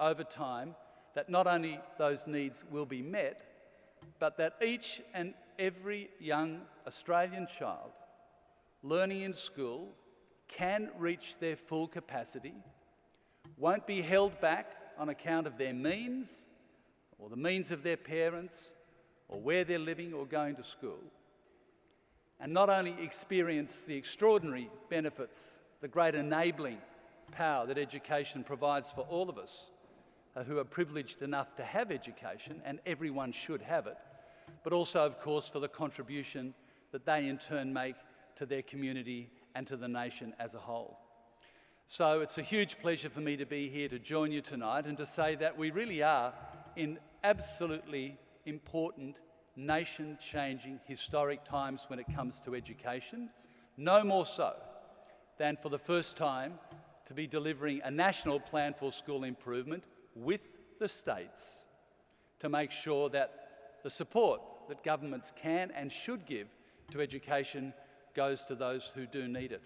over time that not only those needs will be met, but that each and every young Australian child learning in school can reach their full capacity, won't be held back on account of their means or the means of their parents or where they're living or going to school, and not only experience the extraordinary benefits, the great enabling power that education provides for all of us who are privileged enough to have education, and everyone should have it, but also, of course, for the contribution that they in turn make to their community and to the nation as a whole. So it's a huge pleasure for me to be here to join you tonight and to say that we really are in absolutely important, nation-changing, historic times when it comes to education, no more so than for the first time to be delivering a national plan for school improvement with the states to make sure that the support that governments can and should give to education goes to those who do need it.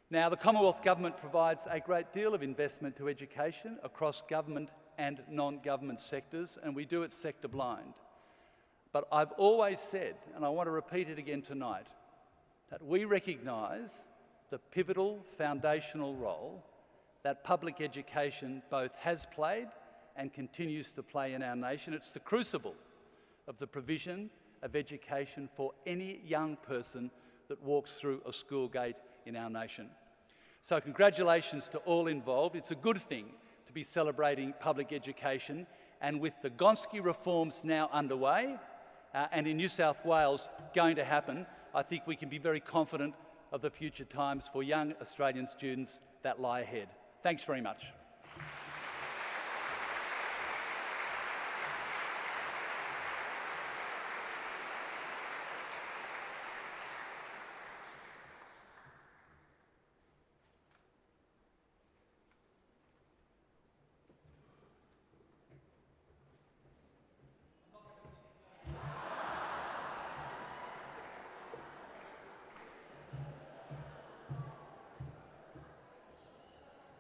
Now, the Commonwealth Government provides a great deal of investment to education across government and non-government sectors, and we do it sector blind. But I've always said, and I want to repeat it again tonight, that we recognise the pivotal foundational role that public education both has played and continues to play in our nation. It's the crucible of the provision of education for any young person that walks through a school gate in our nation. So congratulations to all involved. It's a good thing to be celebrating public education, and with the Gonski reforms now underway and in New South Wales going to happen, I think we can be very confident of the future times for young Australian students that lie ahead. Thanks very much.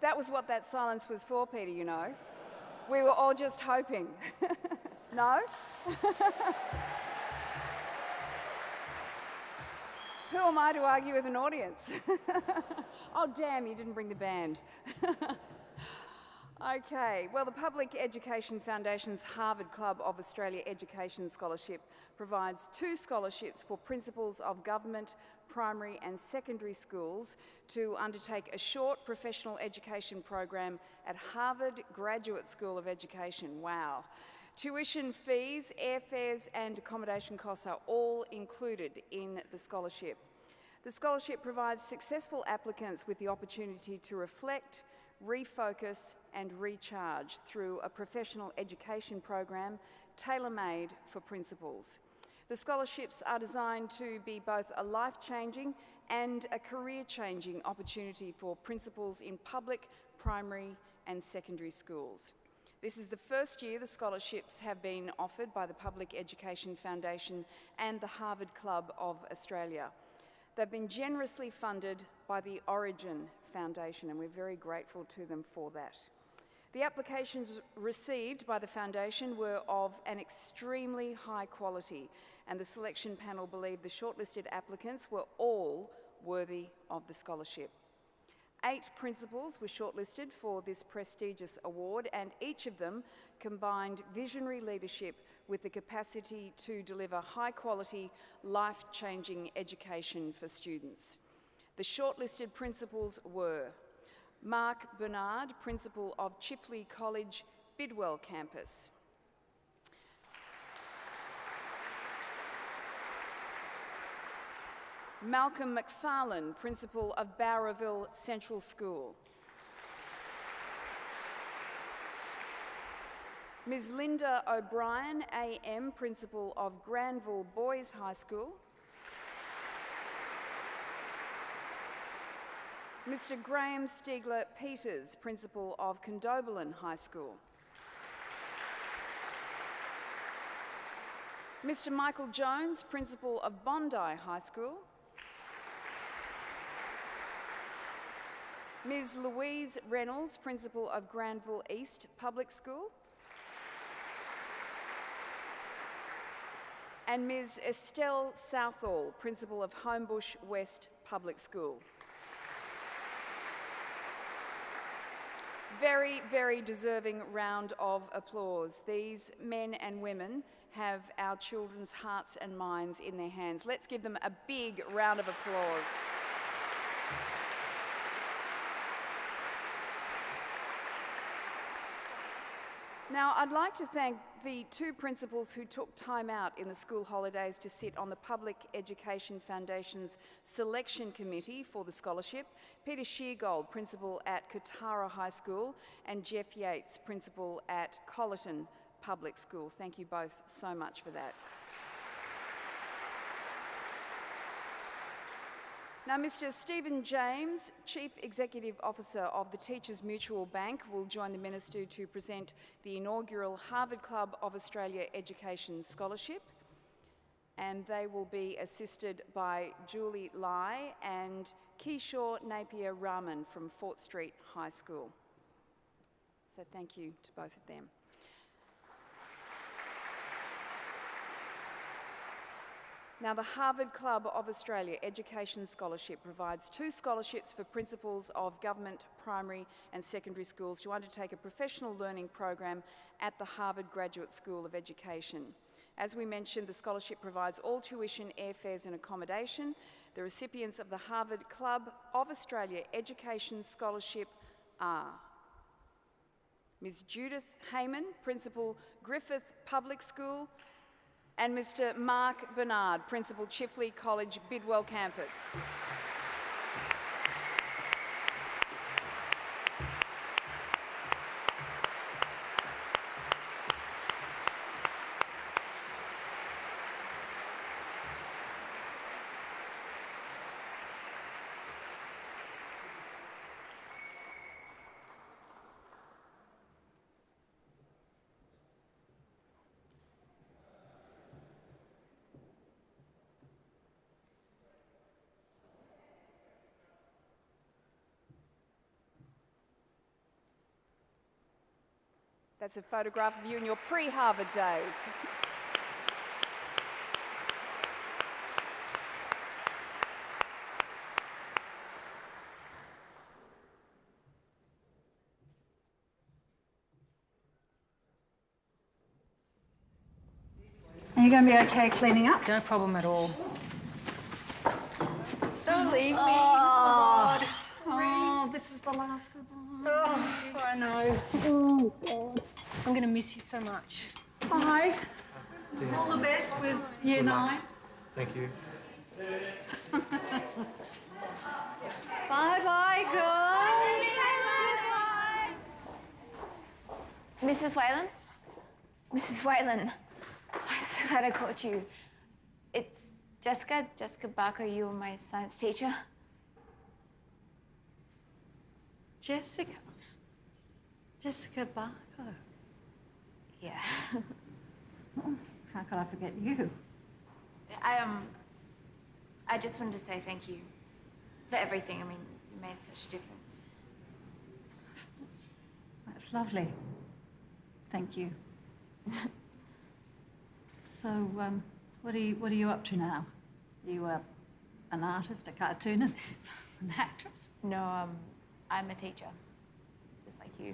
That was what that silence was for, Peter, you know. We were all just hoping. No? Who am I to argue with an audience? Oh, damn, you didn't bring the band. Okay, well, the Public Education Foundation's Harvard Club of Australia Education Scholarship provides 2 scholarships for principals of government, primary and secondary schools to undertake a short professional education program at Harvard Graduate School of Education. Wow. Tuition fees, airfares and accommodation costs are all included in the scholarship. The scholarship provides successful applicants with the opportunity to reflect, refocus and recharge through a professional education program tailor-made for principals. The scholarships are designed to be both a life-changing and a career-changing opportunity for principals in public, primary and secondary schools. This is the first year the scholarships have been offered by the Public Education Foundation and the Harvard Club of Australia. They've been generously funded by the Origin Foundation, and we're very grateful to them for that. The applications received by the Foundation were of an extremely high quality, and the selection panel believed the shortlisted applicants were all worthy of the scholarship. 8 principals were shortlisted for this prestigious award, and each of them combined visionary leadership with the capacity to deliver high-quality, life-changing education for students. The shortlisted principals were Mark Bernard, Principal of Chifley College, Bidwell Campus. Malcolm McFarlane, Principal of Bowraville Central School. Ms. Linda O'Brien, AM, Principal of Granville Boys High School. Mr. Graham Stiegler-Peters, Principal of Condobolin High School. Mr. Michael Jones, Principal of Bondi High School. Ms. Louise Reynolds, Principal of Granville East Public School. And Ms. Estelle Southall, Principal of Homebush West Public School. Very, very deserving round of applause. These men and women have our children's hearts and minds in their hands. Let's give them a big round of applause. Now, I'd like to thank the 2 principals who took time out in the school holidays to sit on the Public Education Foundation's selection committee for the scholarship. Peter Sheargold, Principal at Katara High School, and Jeff Yates, Principal at Colleton Public School. Thank you both so much for that. Now, Mr. Stephen James, Chief Executive Officer of the Teachers Mutual Bank, will join the Minister to present the inaugural Harvard Club of Australia Education Scholarship, and they will be assisted by Julie Lai and Kishore Napier Raman from Fort Street High School. So thank you to both of them. Now, the Harvard Club of Australia Education Scholarship provides 2 scholarships for principals of government primary and secondary schools to undertake a professional learning program at the Harvard Graduate School of Education. As we mentioned, the scholarship provides all tuition, airfares and accommodation. The recipients of the Harvard Club of Australia Education Scholarship are Ms. Judith Heyman, Principal, Griffith Public School, and Mr. Mark Bernard, Principal, Chifley College, Bidwell Campus. That's a photograph of you in your pre-Harvard days. Are you going to be okay cleaning up? No problem at all. Don't leave me. Oh, this is the last goodbye. Oh, I know. Oh, God. I'm going to miss you so much. Bye. All the best with Year 9. Thank you. Bye-bye, girls. Mrs. Whalen? Mrs. Whalen, I'm so glad I caught you. It's Jessica Barker. You were my science teacher. Jessica Barker. Yeah. How could I forget you? I just wanted to say thank you for everything. I mean, you made such a difference. That's lovely. Thank you. So, what are you up to now? Are you an artist, a cartoonist, an actress? No, I'm a teacher, just like you.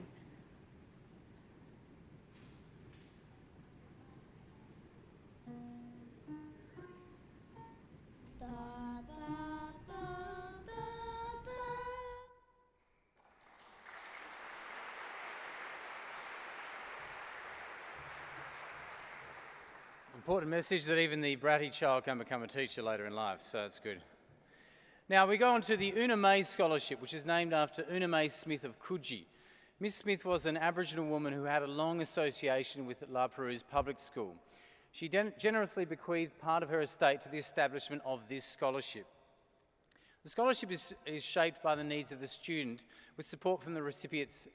Important message that even the bratty child can become a teacher later in life, so that's good. Now we go on to the Una May Scholarship, which is named after Una May Smith of Coogee. Miss Smith was an Aboriginal woman who had a long association with La Perouse Public School. She generously bequeathed part of her estate to the establishment of this scholarship. The scholarship is shaped by the needs of the student, with support from the recipient's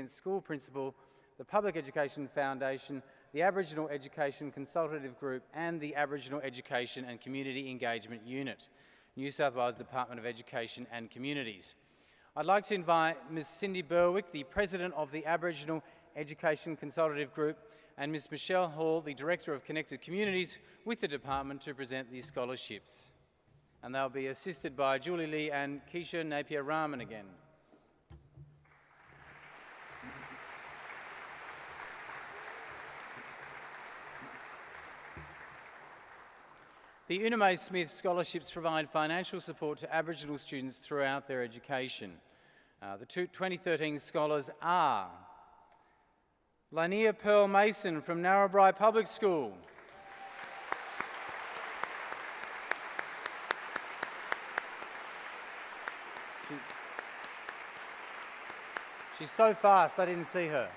school principal, the Public Education Foundation, the Aboriginal Education Consultative Group and the Aboriginal Education and Community Engagement Unit, New South Wales Department of Education and Communities. I'd like to invite Ms Cindy Berwick, the President of the Aboriginal Education Consultative Group, and Ms Michelle Hall, the Director of Connected Communities with the Department, to present these scholarships. And they'll be assisted by Julie Lee and Keisha Napier-Rahman again. The Una May Smith Scholarships provide financial support to Aboriginal students throughout their education. The 2013 scholars are Lania Pearl Mason from Narrabri Public School, she's so fast I didn't see her.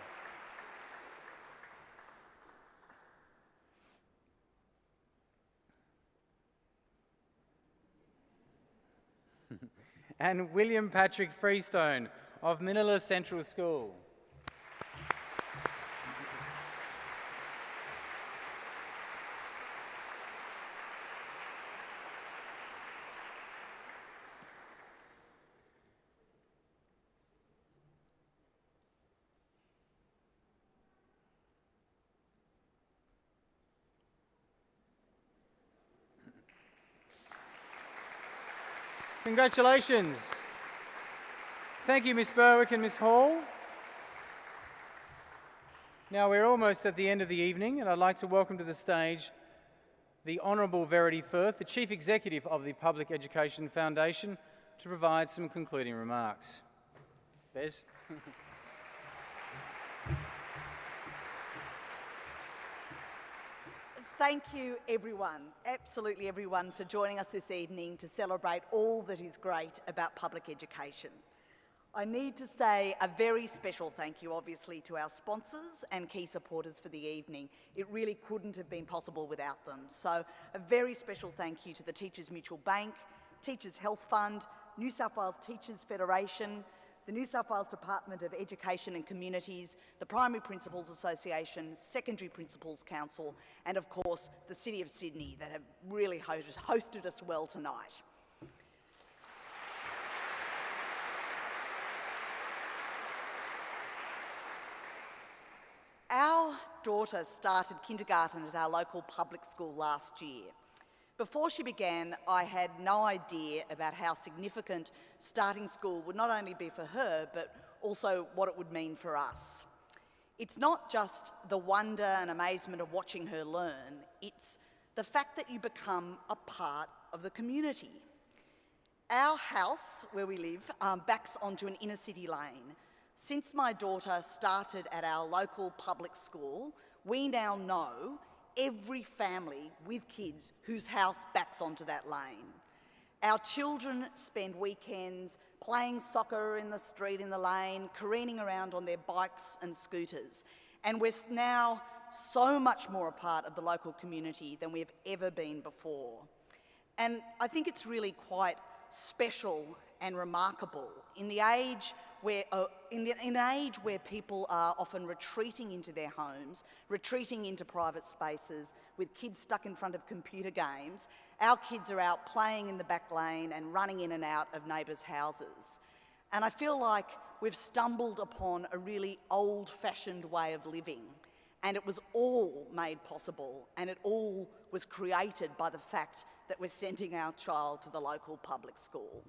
And William Patrick Freestone of Manila Central School. Congratulations. Thank you, Ms Berwick and Ms Hall. Now we're almost at the end of the evening, and I'd like to welcome to the stage the Honourable Verity Firth, the Chief Executive of the Public Education Foundation, to provide some concluding remarks. Bez? Thank you, everyone, absolutely everyone, for joining us this evening to celebrate all that is great about public education. I need to say a very special thank you, obviously, to our sponsors and key supporters for the evening. It really couldn't have been possible without them. So a very special thank you to the Teachers Mutual Bank, Teachers Health Fund, New South Wales Teachers Federation, the New South Wales Department of Education and Communities, the Primary Principals Association, Secondary Principals Council, and of course the City of Sydney that have really hosted us well tonight. Our daughter started kindergarten at our local public school last year. Before she began, I had no idea about how significant starting school would not only be for her, but also what it would mean for us. It's not just the wonder and amazement of watching her learn, it's the fact that you become a part of the community. Our house, where we live, backs onto an inner city lane. Since my daughter started at our local public school, we now know every family with kids whose house backs onto that lane. Our children spend weekends playing soccer in the street in the lane, careening around on their bikes and scooters. And we're now so much more a part of the local community than we've ever been before. And I think it's really quite special and remarkable in the age where, in an age where people are often retreating into their homes, retreating into private spaces, with kids stuck in front of computer games, our kids are out playing in the back lane and running in and out of neighbours' houses. And I feel like we've stumbled upon a really old-fashioned way of living, and it was all made possible, and it all was created by the fact that we're sending our child to the local public school.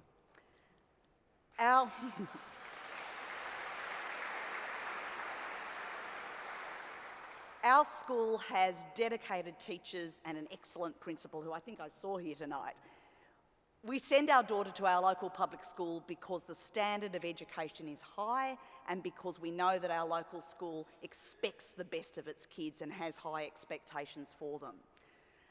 Our school has dedicated teachers and an excellent principal who I think I saw here tonight. We send our daughter to our local public school because the standard of education is high and because we know that our local school expects the best of its kids and has high expectations for them.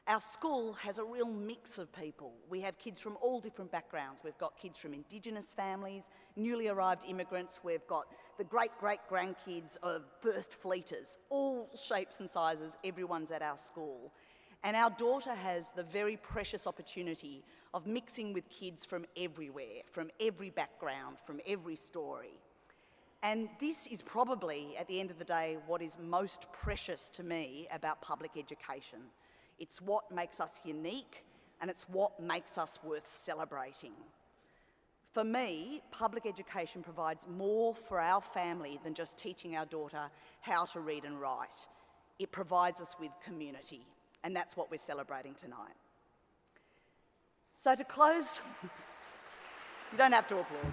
Our school has a real mix of people. We have kids from all different backgrounds. We've got kids from Indigenous families, newly arrived immigrants. We've got the great-great-grandkids of first fleeters, all shapes and sizes. Everyone's at our school. And our daughter has the very precious opportunity of mixing with kids from everywhere, from every background, from every story. And this is probably, at the end of the day, what is most precious to me about public education. It's what makes us unique, and it's what makes us worth celebrating. For me, public education provides more for our family than just teaching our daughter how to read and write. It provides us with community. And that's what we're celebrating tonight. So to close, you don't have to applaud.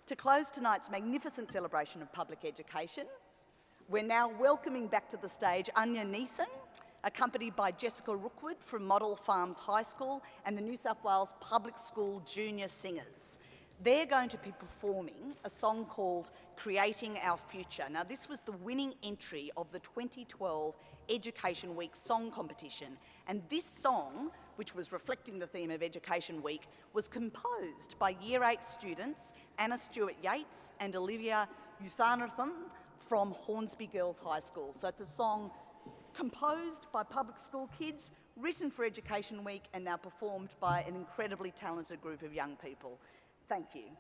To close tonight's magnificent celebration of public education, we're now welcoming back to the stage Anya Neeson, accompanied by Jessica Rookwood from Model Farms High School and the New South Wales Public School Junior Singers. They're going to be performing a song called Creating Our Future. Now, this was the winning entry of the 2012 Education Week Song Competition, and this song, which was reflecting the theme of Education Week, was composed by Year 8 students Anna Stewart-Yates and Olivia Uthanartham from Hornsby Girls High School. So it's a song composed by public school kids, written for Education Week, and now performed by an incredibly talented group of young people. Thank you.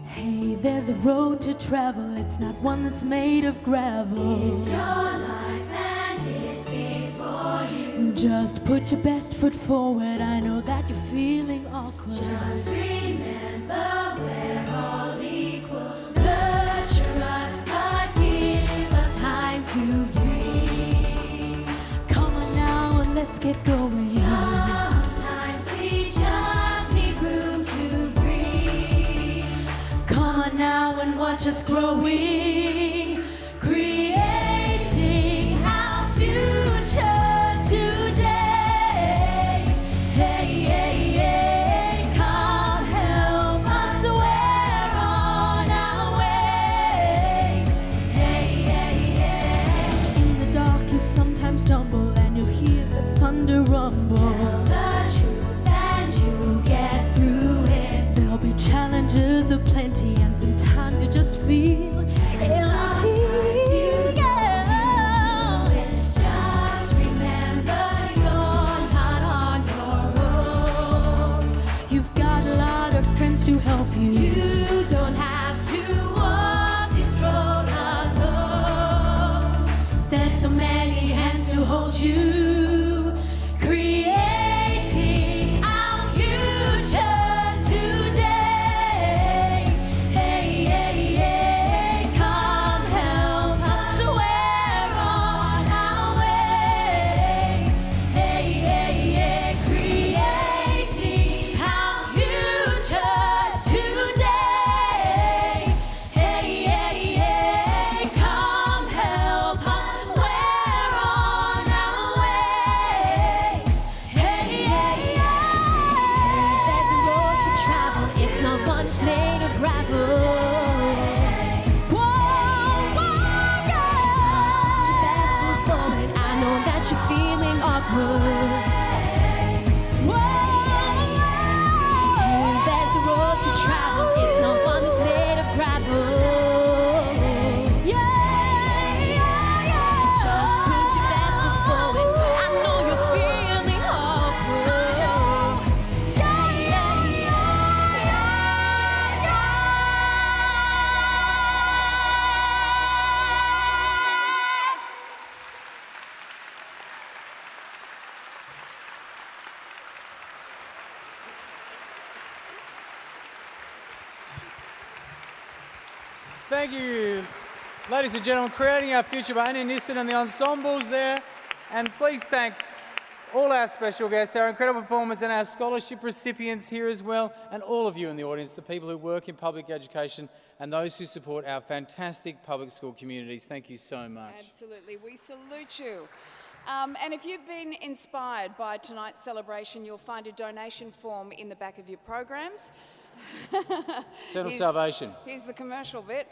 Hey, there's a road to travel, it's not one that's made of gravel. It's your life and it's before you. Just put your best foot forward, I know that you're feeling awkward. Just remember we're all equal. Nurture us, but give us time to dream. Come on now and let's get going. Sometimes we just need room to breathe. Come on now and watch us growing, creating our future today. Hey, hey, hey, come help us, we're on our way. Hey, hey, hey. In the dark you sometimes stumble and you'll hear the thunder rumble. Tell the truth and you get through it. There'll be challenges aplenty and sometimes you just feel empty. Yeah. Just remember you're not on your own. You've got a lot of friends to help you. You don't have to walk this road alone. There's so many hands to hold you, creating our future today. Hey, hey, hey, come help us, we're on our way. Hey, hey, hey, creating our future today. Hey, hey, hey, come help us, we're on our way. Hey, hey, hey, there's a road to travel, it's not one that's made of gravel. Whoa, yeah. Put your best foot forward, I know that you're feeling awkward. Hey, there's a road to travel, it's not one that's made of gravel. Just put your best foot forward, I know you're feeling awkward. Thank you, ladies and gentlemen. Creating Our Future by Anya Neeson and the ensembles there. And please thank all our special guests, our incredible performers and our scholarship recipients here as well, and all of you in the audience, the people who work in public education and those who support our fantastic public school communities. Thank you so much. Absolutely, we salute you. And if you've been inspired by tonight's celebration, you'll find a donation form in the back of your programs. Eternal salvation. Here's the commercial bit.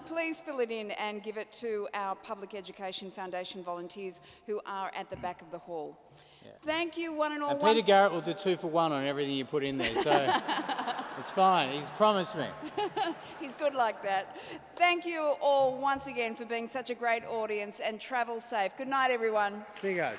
Please fill it in and give it to our Public Education Foundation volunteers who are at the back of the hall. Yeah. Thank you, one and all. And Peter Garrett will do 2 for 1 on everything you put in there, so it's fine. He's promised me. He's good like that. Thank you all once again for being such a great audience, and travel safe. Good night, everyone. See you guys.